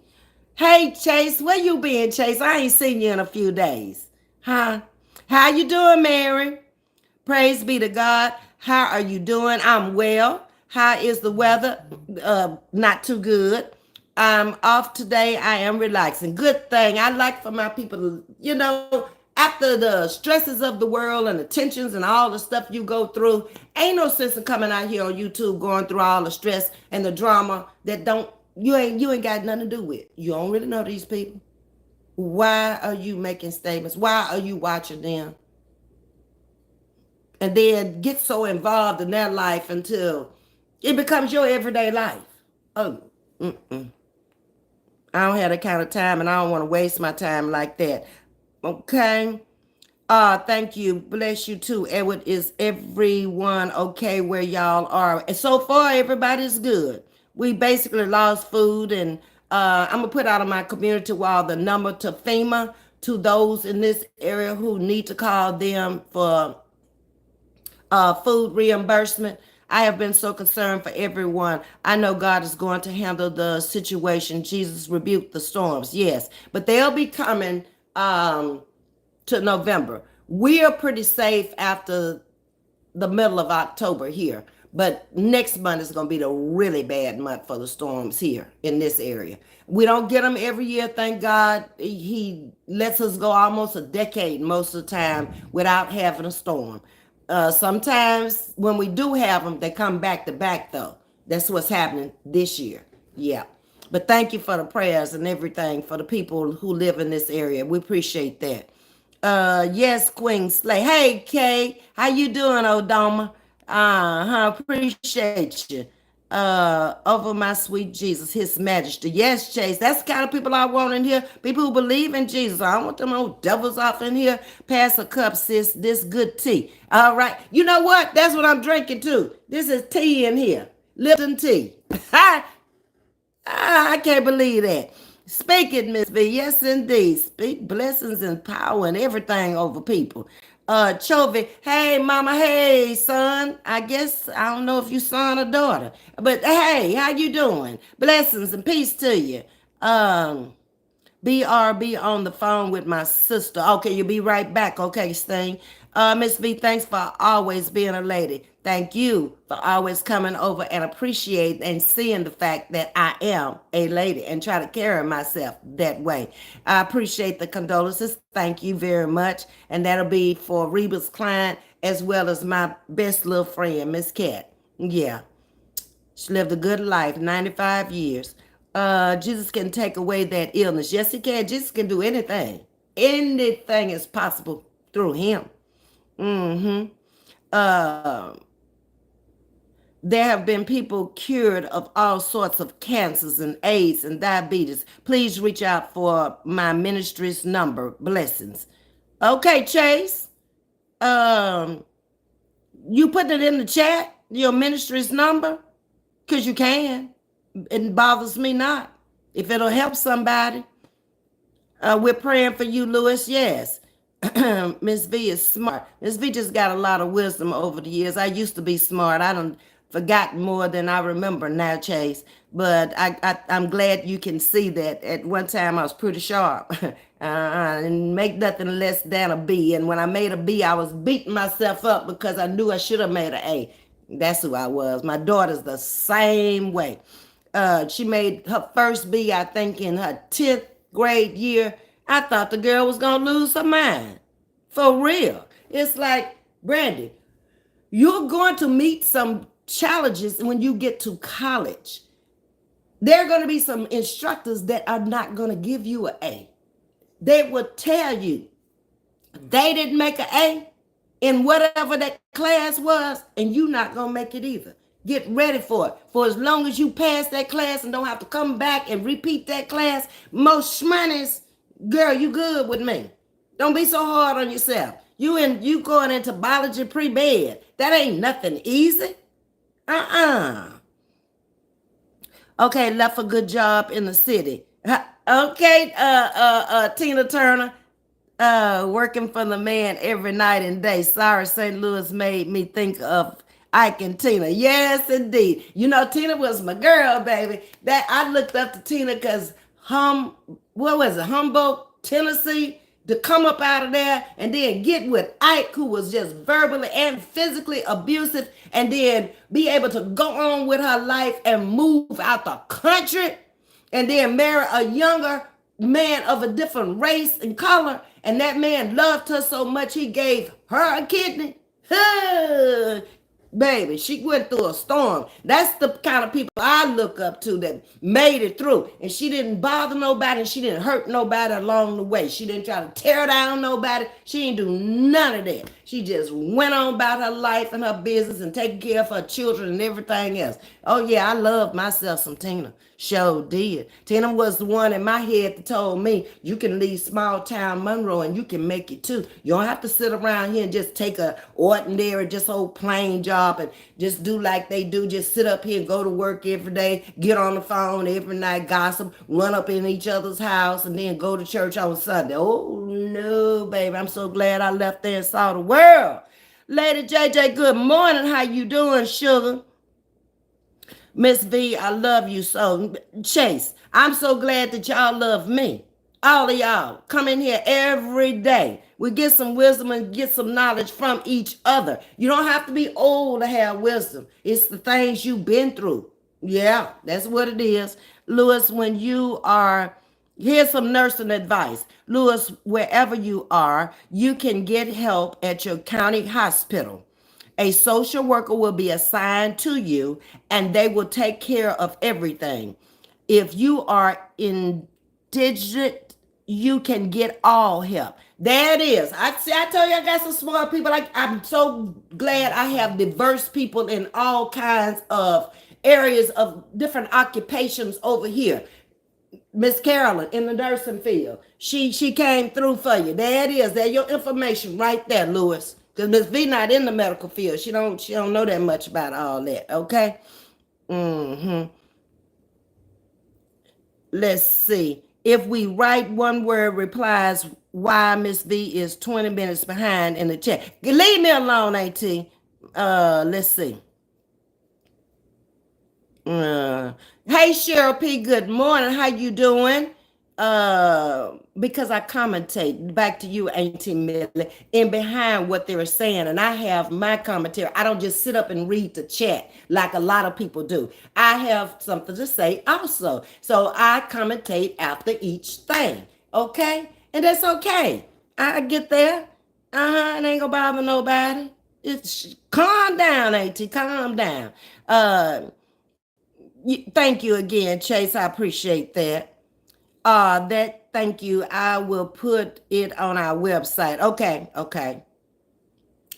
[SPEAKER 1] Hey, Chase, where you been, Chase? I ain't seen you in a few days. Huh? How you doing, Mary? Praise be to God. How are you doing? I'm well. How is the weather? Not too good. I'm off today. I am relaxing. Good thing. I like for my people to, after the stresses of the world and the tensions and all the stuff you go through, ain't no sense in coming out here on YouTube going through all the stress and the drama that you ain't got nothing to do with. You don't really know these people. Why are you making statements? Why are you watching them? And then get so involved in their life until it becomes your everyday life. Oh, I don't have that kind of time, and I don't want to waste my time like that. Okay. Thank you. Bless you too, Edward. Is everyone okay where y'all are? And so far, everybody's good. We basically lost food, and I'm gonna put out on my community wall the number to FEMA to those in this area who need to call them for food reimbursement. I have been so concerned for everyone. I know God is going to handle the situation. Jesus rebuked the storms, yes, but they'll be coming to November. We are pretty safe after the middle of October here, but next month is going to be the really bad month for the storms here in this area. We don't get them every year, thank God. He lets us go almost a decade most of the time without having a storm. Sometimes when we do have them, they come back to back though. That's what's happening this year. Yeah. But thank you for the prayers and everything for the people who live in this area. We appreciate that. Yes, Queen Slay. Hey, Kay, how you doing, Odoma? Appreciate you. Over my sweet Jesus, His Majesty. Yes, Chase. That's the kind of people I want in here. People who believe in Jesus. I don't want them old devils off in here. Pass a cup, sis. This good tea. All right. You know what? That's what I'm drinking too. This is tea in here. Lipton tea. I can't believe that. Speak it, Ms.V. Yes, indeed. Speak blessings and power and everything over people. Chovy, hey, mama, hey, son. I guess, I don't know if you son or daughter. But hey, how you doing? Blessings and peace to you. Um, BRB on the phone with my sister. Okay, you'll be right back. Okay, Sting. Miss V, thanks for always being a lady. Thank you for always coming over and appreciate and seeing the fact that I am a lady and try to carry myself that way. I appreciate the condolences. Thank you very much. And that'll be for Reba's client as well as my best little friend, Miss Cat. Yeah. She lived a good life, 95 years. Jesus can take away that illness. Yes, he can. Jesus can do anything. Anything is possible through him. Mm-hmm. Uh, there have been people cured of all sorts of cancers and AIDS and diabetes. Please reach out for my ministry's number. Blessings. Okay, Chase. Um, you put it in the chat, your ministry's number? Because you can. It bothers me not. If it'll help somebody. We're praying for you, Lewis. Yes. Ms. V is smart. Ms. V just got a lot of wisdom over the years. I used to be smart. I done forgotten more than I remember now, Chase. But I'm glad you can see that at one time I was pretty sharp. And make nothing less than a B. And when I made a B, I was beating myself up because I knew I should have made an A. That's who I was. My daughter's the same way. She made her first B, I think, in her 10th grade year. I thought the girl was going to lose her mind. For real. It's like, Brandy, you're going to meet some challenges when you get to college. There are going to be some instructors that are not going to give you an A. They will tell you they didn't make an A in whatever that class was, and you're not going to make it either. Get ready for it. For as long as you pass that class and don't have to come back and repeat that class, most shmoney's, girl, you good with me. Don't be so hard on yourself. You going into biology pre-med. That ain't nothing easy. Okay, left a good job in the city. Okay, Tina Turner. Working for the man every night and day. Sorry, St. Louis made me think of Ike and Tina. Yes, indeed. You know, Tina was my girl, baby. That I looked up to Tina because Humboldt, Tennessee, to come up out of there and then get with Ike, who was just verbally and physically abusive, and then be able to go on with her life and move out the country and then marry a younger man of a different race and color. And that man loved her so much he gave her a kidney. Baby, she went through a storm. That's the kind of people I look up to that made it through. And she didn't bother nobody, and she didn't hurt nobody along the way. She didn't try to tear down nobody. She didn't do none of that. She just went on about her life and her business and taking care of her children and everything else. Oh yeah, I love myself some Tina. Sure did. Tina was the one in my head that told me you can leave small town Monroe and you can make it too. You don't have to sit around here and just take a ordinary, just old plain job and just do like they do. Just sit up here and go to work every day, get on the phone every night, gossip, run up in each other's house, and then go to church on Sunday. Oh no, baby. I'm so glad I left there and saw the world. Lady JJ, good morning. How you doing, sugar? Miss V, I love you so. Chase, I'm so glad that y'all love me. All of y'all come in here every day. We get some wisdom and get some knowledge from each other. You don't have to be old to have wisdom. It's the things you've been through. Yeah, that's what it is. Lewis, when you are, here's some nursing advice. Lewis, wherever you are, you can get help at your county hospital. A social worker will be assigned to you and they will take care of everything. If you are indigent, you can get all help. There it is. I see. I told you I got some smart people. I'm so glad I have diverse people in all kinds of areas of different occupations over here. Miss Carolyn in the nursing field. She came through for you. There it is. There your information right there, Lewis. Because Miss V not in the medical field. She don't know that much about all that. Okay. Mm-hmm. Let's see. If we write one word replies why Miss V is 20 minutes behind in the chat. Leave me alone, AT. Let's see. Uh, hey Cheryl P, good morning. How you doing? Because I commentate back to you, Auntie Millie, in behind what they're saying, and I have my commentary. I don't just sit up and read the chat like a lot of people do. I have something to say also, so I commentate after each thing. Okay, and that's okay. I get there. It ain't gonna bother nobody. It's calm down, Auntie. Calm down. Uh. Thank you again, Chase. I appreciate that. Thank you. I will put it on our website. Okay, okay.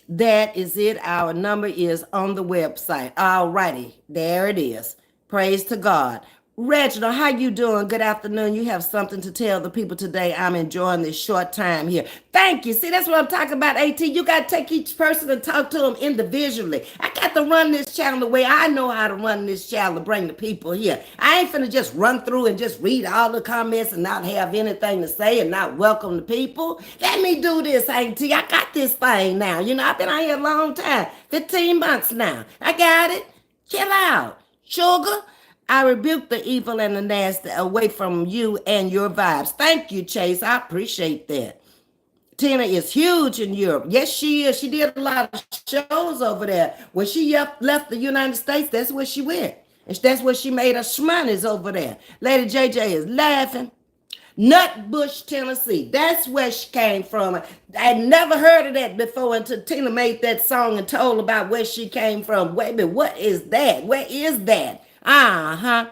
[SPEAKER 1] That is it. Our number is on the website. All righty. There it is. Praise to God. Reginald, how you doing? Good afternoon. You have something to tell the people today. I'm enjoying this short time here. Thank you. See, that's what I'm talking about, AT. You got to take each person and talk to them individually. I got to run this channel the way I know how to run this channel to bring the people here. I ain't finna just run through and just read all the comments and not have anything to say and not welcome the people. Let me do this, AT. I got this thing now. I've been out here a long time, 15 months now. I got it. Chill out. Sugar. I rebuke the evil and the nasty away from you and your vibes. Thank you, Chase. I appreciate that. Tina is huge in Europe. Yes, she is. She did a lot of shows over there. When she left the United States, that's where she went. And that's where she made her shmonies over there. Lady JJ is laughing. Nutbush, Tennessee. That's where she came from. I'd never heard of that before until Tina made that song and told about where she came from. Wait a minute, what is that? Where is that? Uh-huh.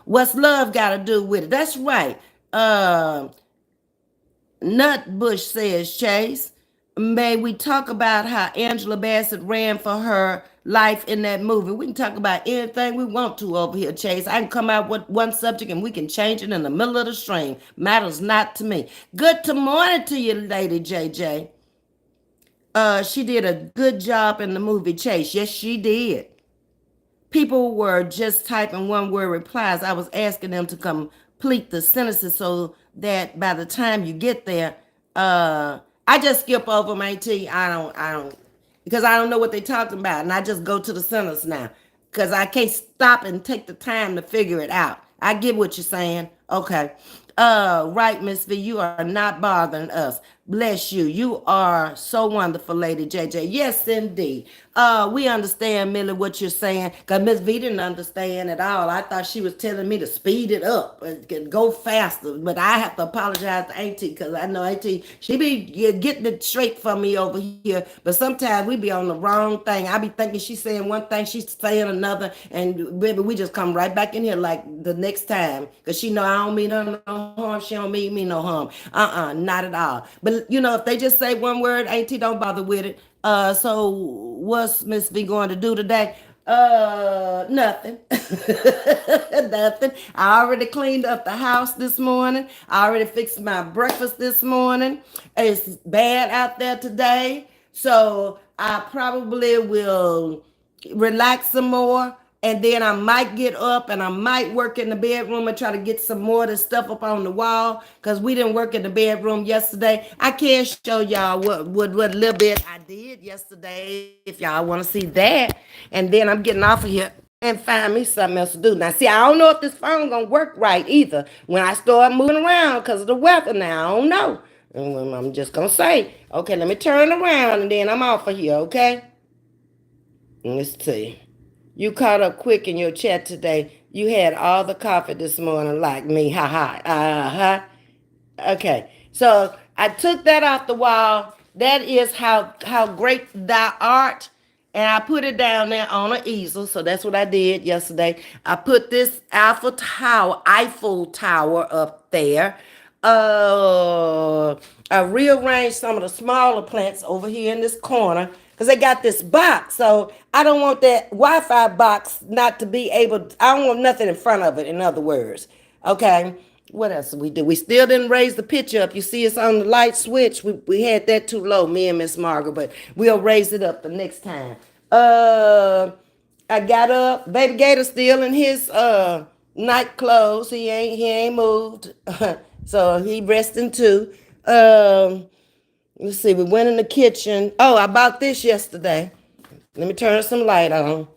[SPEAKER 1] What's love got to do with it? That's right. Nutbush says, Chase, may we talk about how Angela Bassett ran for her life in that movie? We can talk about anything we want to over here, Chase. I can come out with one subject and we can change it in the middle of the stream. Matters not to me. Good to morning to you, Lady JJ. She did a good job in the movie, Chase. Yes, she did. People were just typing one word replies. I was asking them to complete the sentences so that by the time you get there, I just skip over my T. I don't, because I don't know what they're talking about. And I just go to the sentence now because I can't stop and take the time to figure it out. I get what you're saying. Okay. Right, Miss V, you are not bothering us. Bless you. You are so wonderful, Lady JJ. Yes, indeed. We understand, Millie, what you're saying, because Miss V didn't understand at all. I thought she was telling me to speed it up and go faster, but I have to apologize to Auntie, because I know Auntie, she be getting it straight from me over here, but sometimes we be on the wrong thing. I be thinking she's saying one thing, she's saying another, and baby, we just come right back in here like the next time, because she know I don't mean her no harm, she don't mean me no harm. Not at all. But if they just say one word, Auntie, don't bother with it. So what's Miss V going to do today? Nothing. Nothing. I already cleaned up the house this morning. I already fixed my breakfast this morning. It's bad out there today, so I probably will relax some more. And then I might get up and I might work in the bedroom and try to get some more of the stuff up on the wall, because we didn't work in the bedroom yesterday. I can show y'all what little bit I did yesterday if y'all want to see that. And then I'm getting off of here and find me something else to do. Now, see, I don't know if this phone gonna work right either when I start moving around because of the weather now. I don't know. And I'm just gonna say, okay, let me turn around and then I'm off of here, okay? Let's see. You caught up quick in your chat today. You had all the coffee this morning like me. Ha ha. Okay. So I took that off the wall. That is how great thou art. And I put it down there on an easel. So that's what I did yesterday. I put this Eiffel Tower up there. uh, I rearranged some of the smaller plants over here in this corner because they got this box. So I don't want that Wi-Fi box not to be able. I don't want nothing in front of it. In other words, okay. What else did we do? We still didn't raise the picture up. You see, it's on the light switch. We had that too low, me and Miss Margaret, but we'll raise it up the next time. I got up. Baby Gator still in his night clothes. He ain't moved. So he resting too. Let's see, we went in the kitchen. Oh, I bought this yesterday. Let me turn some light on.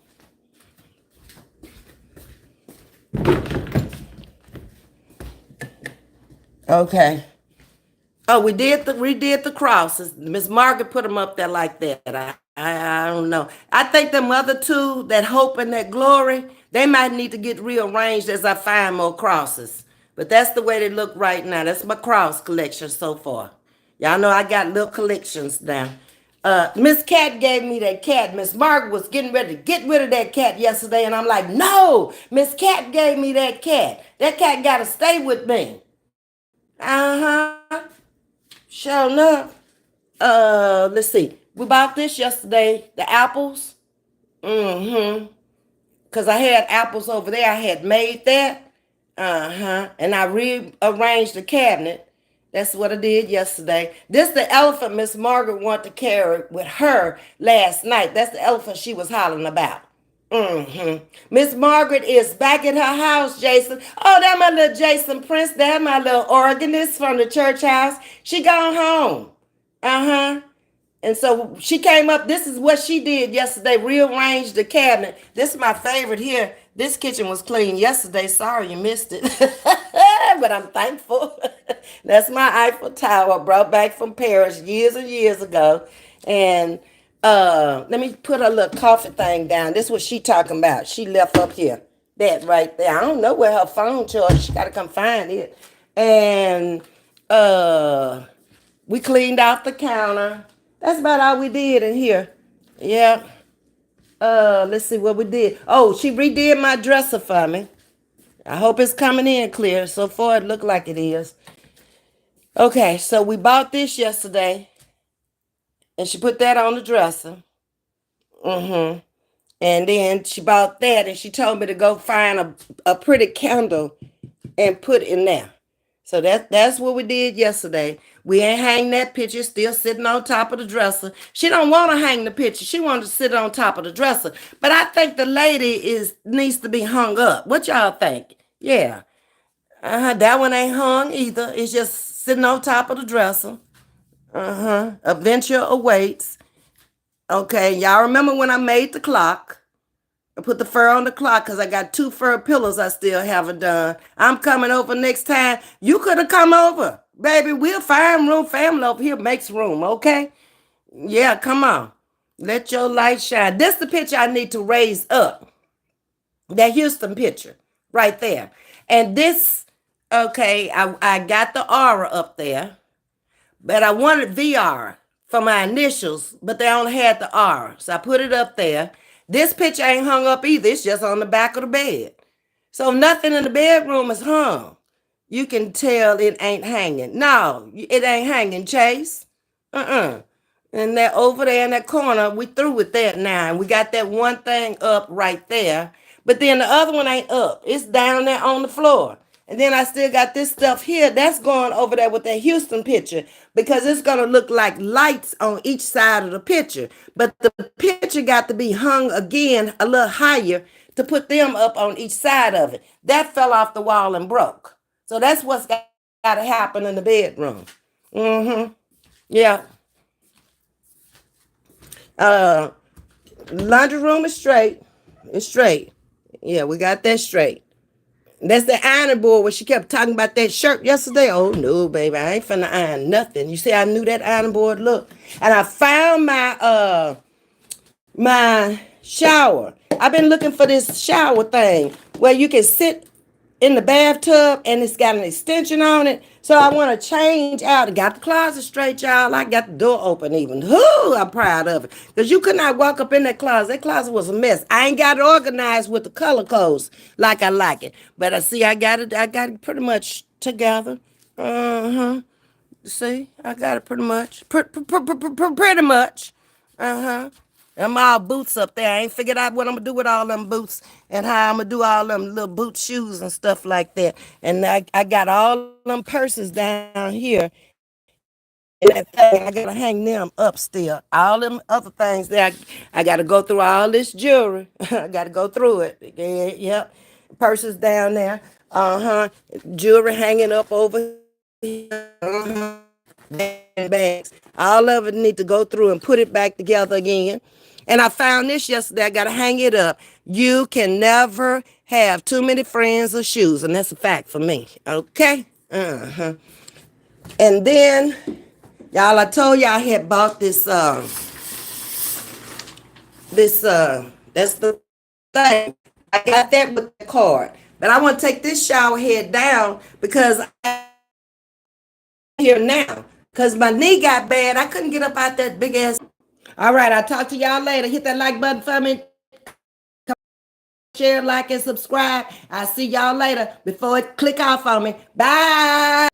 [SPEAKER 1] Okay. Oh, we redid the crosses. Miss Margaret put them up there like that. I don't know. I think them other two, that hope and that glory, they might need to get rearranged as I find more crosses. But that's the way they look right now. That's my cross collection so far. Y'all know I got little collections now. Miss Cat gave me that cat. Miss Margaret was getting ready to get rid of that cat yesterday, and I'm like, no, Miss Cat gave me that cat. That cat got to stay with me. Uh-huh. Sure enough. Let's see. We bought this yesterday, the apples. Mm-hmm. Because I had apples over there. I had made that. Uh-huh. And I rearranged the cabinet. That's what I did yesterday. This the elephant Miss Margaret wanted to carry with her last night. That's the elephant she was hollering about. Mm-hmm. Miss Margaret is back at her house, Jason. Oh, that my little Jason Prince. That my little organist from the church house. She gone home. Uh-huh. And so she came up. This is what she did yesterday. Rearranged the cabinet. This is my favorite here. This kitchen was clean yesterday. Sorry you missed it. But I'm thankful. That's my Eiffel Tower brought back from Paris years and years ago. And let me put her little coffee thing down. This is what she talking about. She left up here. That right there. I don't know where her phone charge. She gotta come find it. And we cleaned out the counter. That's about all we did in here. Yeah. Let's see what we did. Oh, she redid my dresser for me. I hope it's coming in clear. So far, it looked like it is. Okay, so we bought this yesterday. And she put that on the dresser. Mm-hmm. And then she bought that and she told me to go find a pretty candle and put it in there. So that's what we did yesterday. We ain't hang that picture, still sitting on top of the dresser. She don't want to hang the picture. She wanted to sit on top of the dresser. But I think the lady needs to be hung up. What y'all think? Yeah. That one ain't hung either. It's just sitting on top of the dresser. Adventure awaits. Okay, y'all remember when I made the clock? I put the fur on the clock because I got 2 fur pillows I still haven't done. I'm coming over next time. You could have come over. Baby, we'll find room. Family over here makes room, okay? Yeah, come on. Let your light shine. This is the picture I need to raise up. That Houston picture right there. And this, okay, I got the aura up there. But I wanted VR for my initials, but they only had the R. So I put it up there. This picture ain't hung up either. It's just on the back of the bed. So nothing in the bedroom is hung. You can tell it ain't hanging. No, it ain't hanging, Chase. And that over there in that corner, we through with that now. And we got that one thing up right there. But then the other one ain't up. It's down there on the floor. And then I still got this stuff here that's going over there with that Houston picture because it's going to look like lights on each side of the picture. But the picture got to be hung again a little higher to put them up on each side of it. That fell off the wall and broke. So that's what's got to happen in the bedroom. Yeah. Laundry room is straight. It's straight. Yeah, we got that straight. That's the ironing board where she kept talking about that shirt yesterday. Oh, no, baby, I ain't finna iron nothing. You see, I knew that ironing board look. And I found my shower. I've been looking for this shower thing where you can sit in the bathtub and it's got an extension on it. So I want to change out. I got the closet straight, y'all. I got the door open even. Ooh, I'm proud of it. Because you could not walk up in that closet. That closet was a mess. I ain't got it organized with the color codes like I like it. But I got it pretty much together. Uh-huh. See, I got it pretty much. Pretty much. Uh-huh. Them all boots up there. I ain't figured out what I'm gonna do with all them boots and how I'm gonna do all them little boot shoes and stuff like that. And I got all them purses down here in that thing. I gotta hang them up still. All them other things there. I gotta go through all this jewelry. I gotta go through it. Yeah, yep. Purses down there. Uh-huh. Jewelry hanging up over here. Uh-huh. Bags. All of it need to go through and put it back together again. And I found this yesterday. I gotta hang it up. You can never have too many friends or shoes, and that's a fact for me. Okay. Uh-huh. And then, y'all, I told y'all I had bought that's the thing. I got that with the card. But I want to take this shower head down because I here now. Because my knee got bad. I couldn't get up out that big ass. All right, I'll talk to y'all later. Hit that like button for me. Share, like, and subscribe. I'll see y'all later before it click off on me. Bye.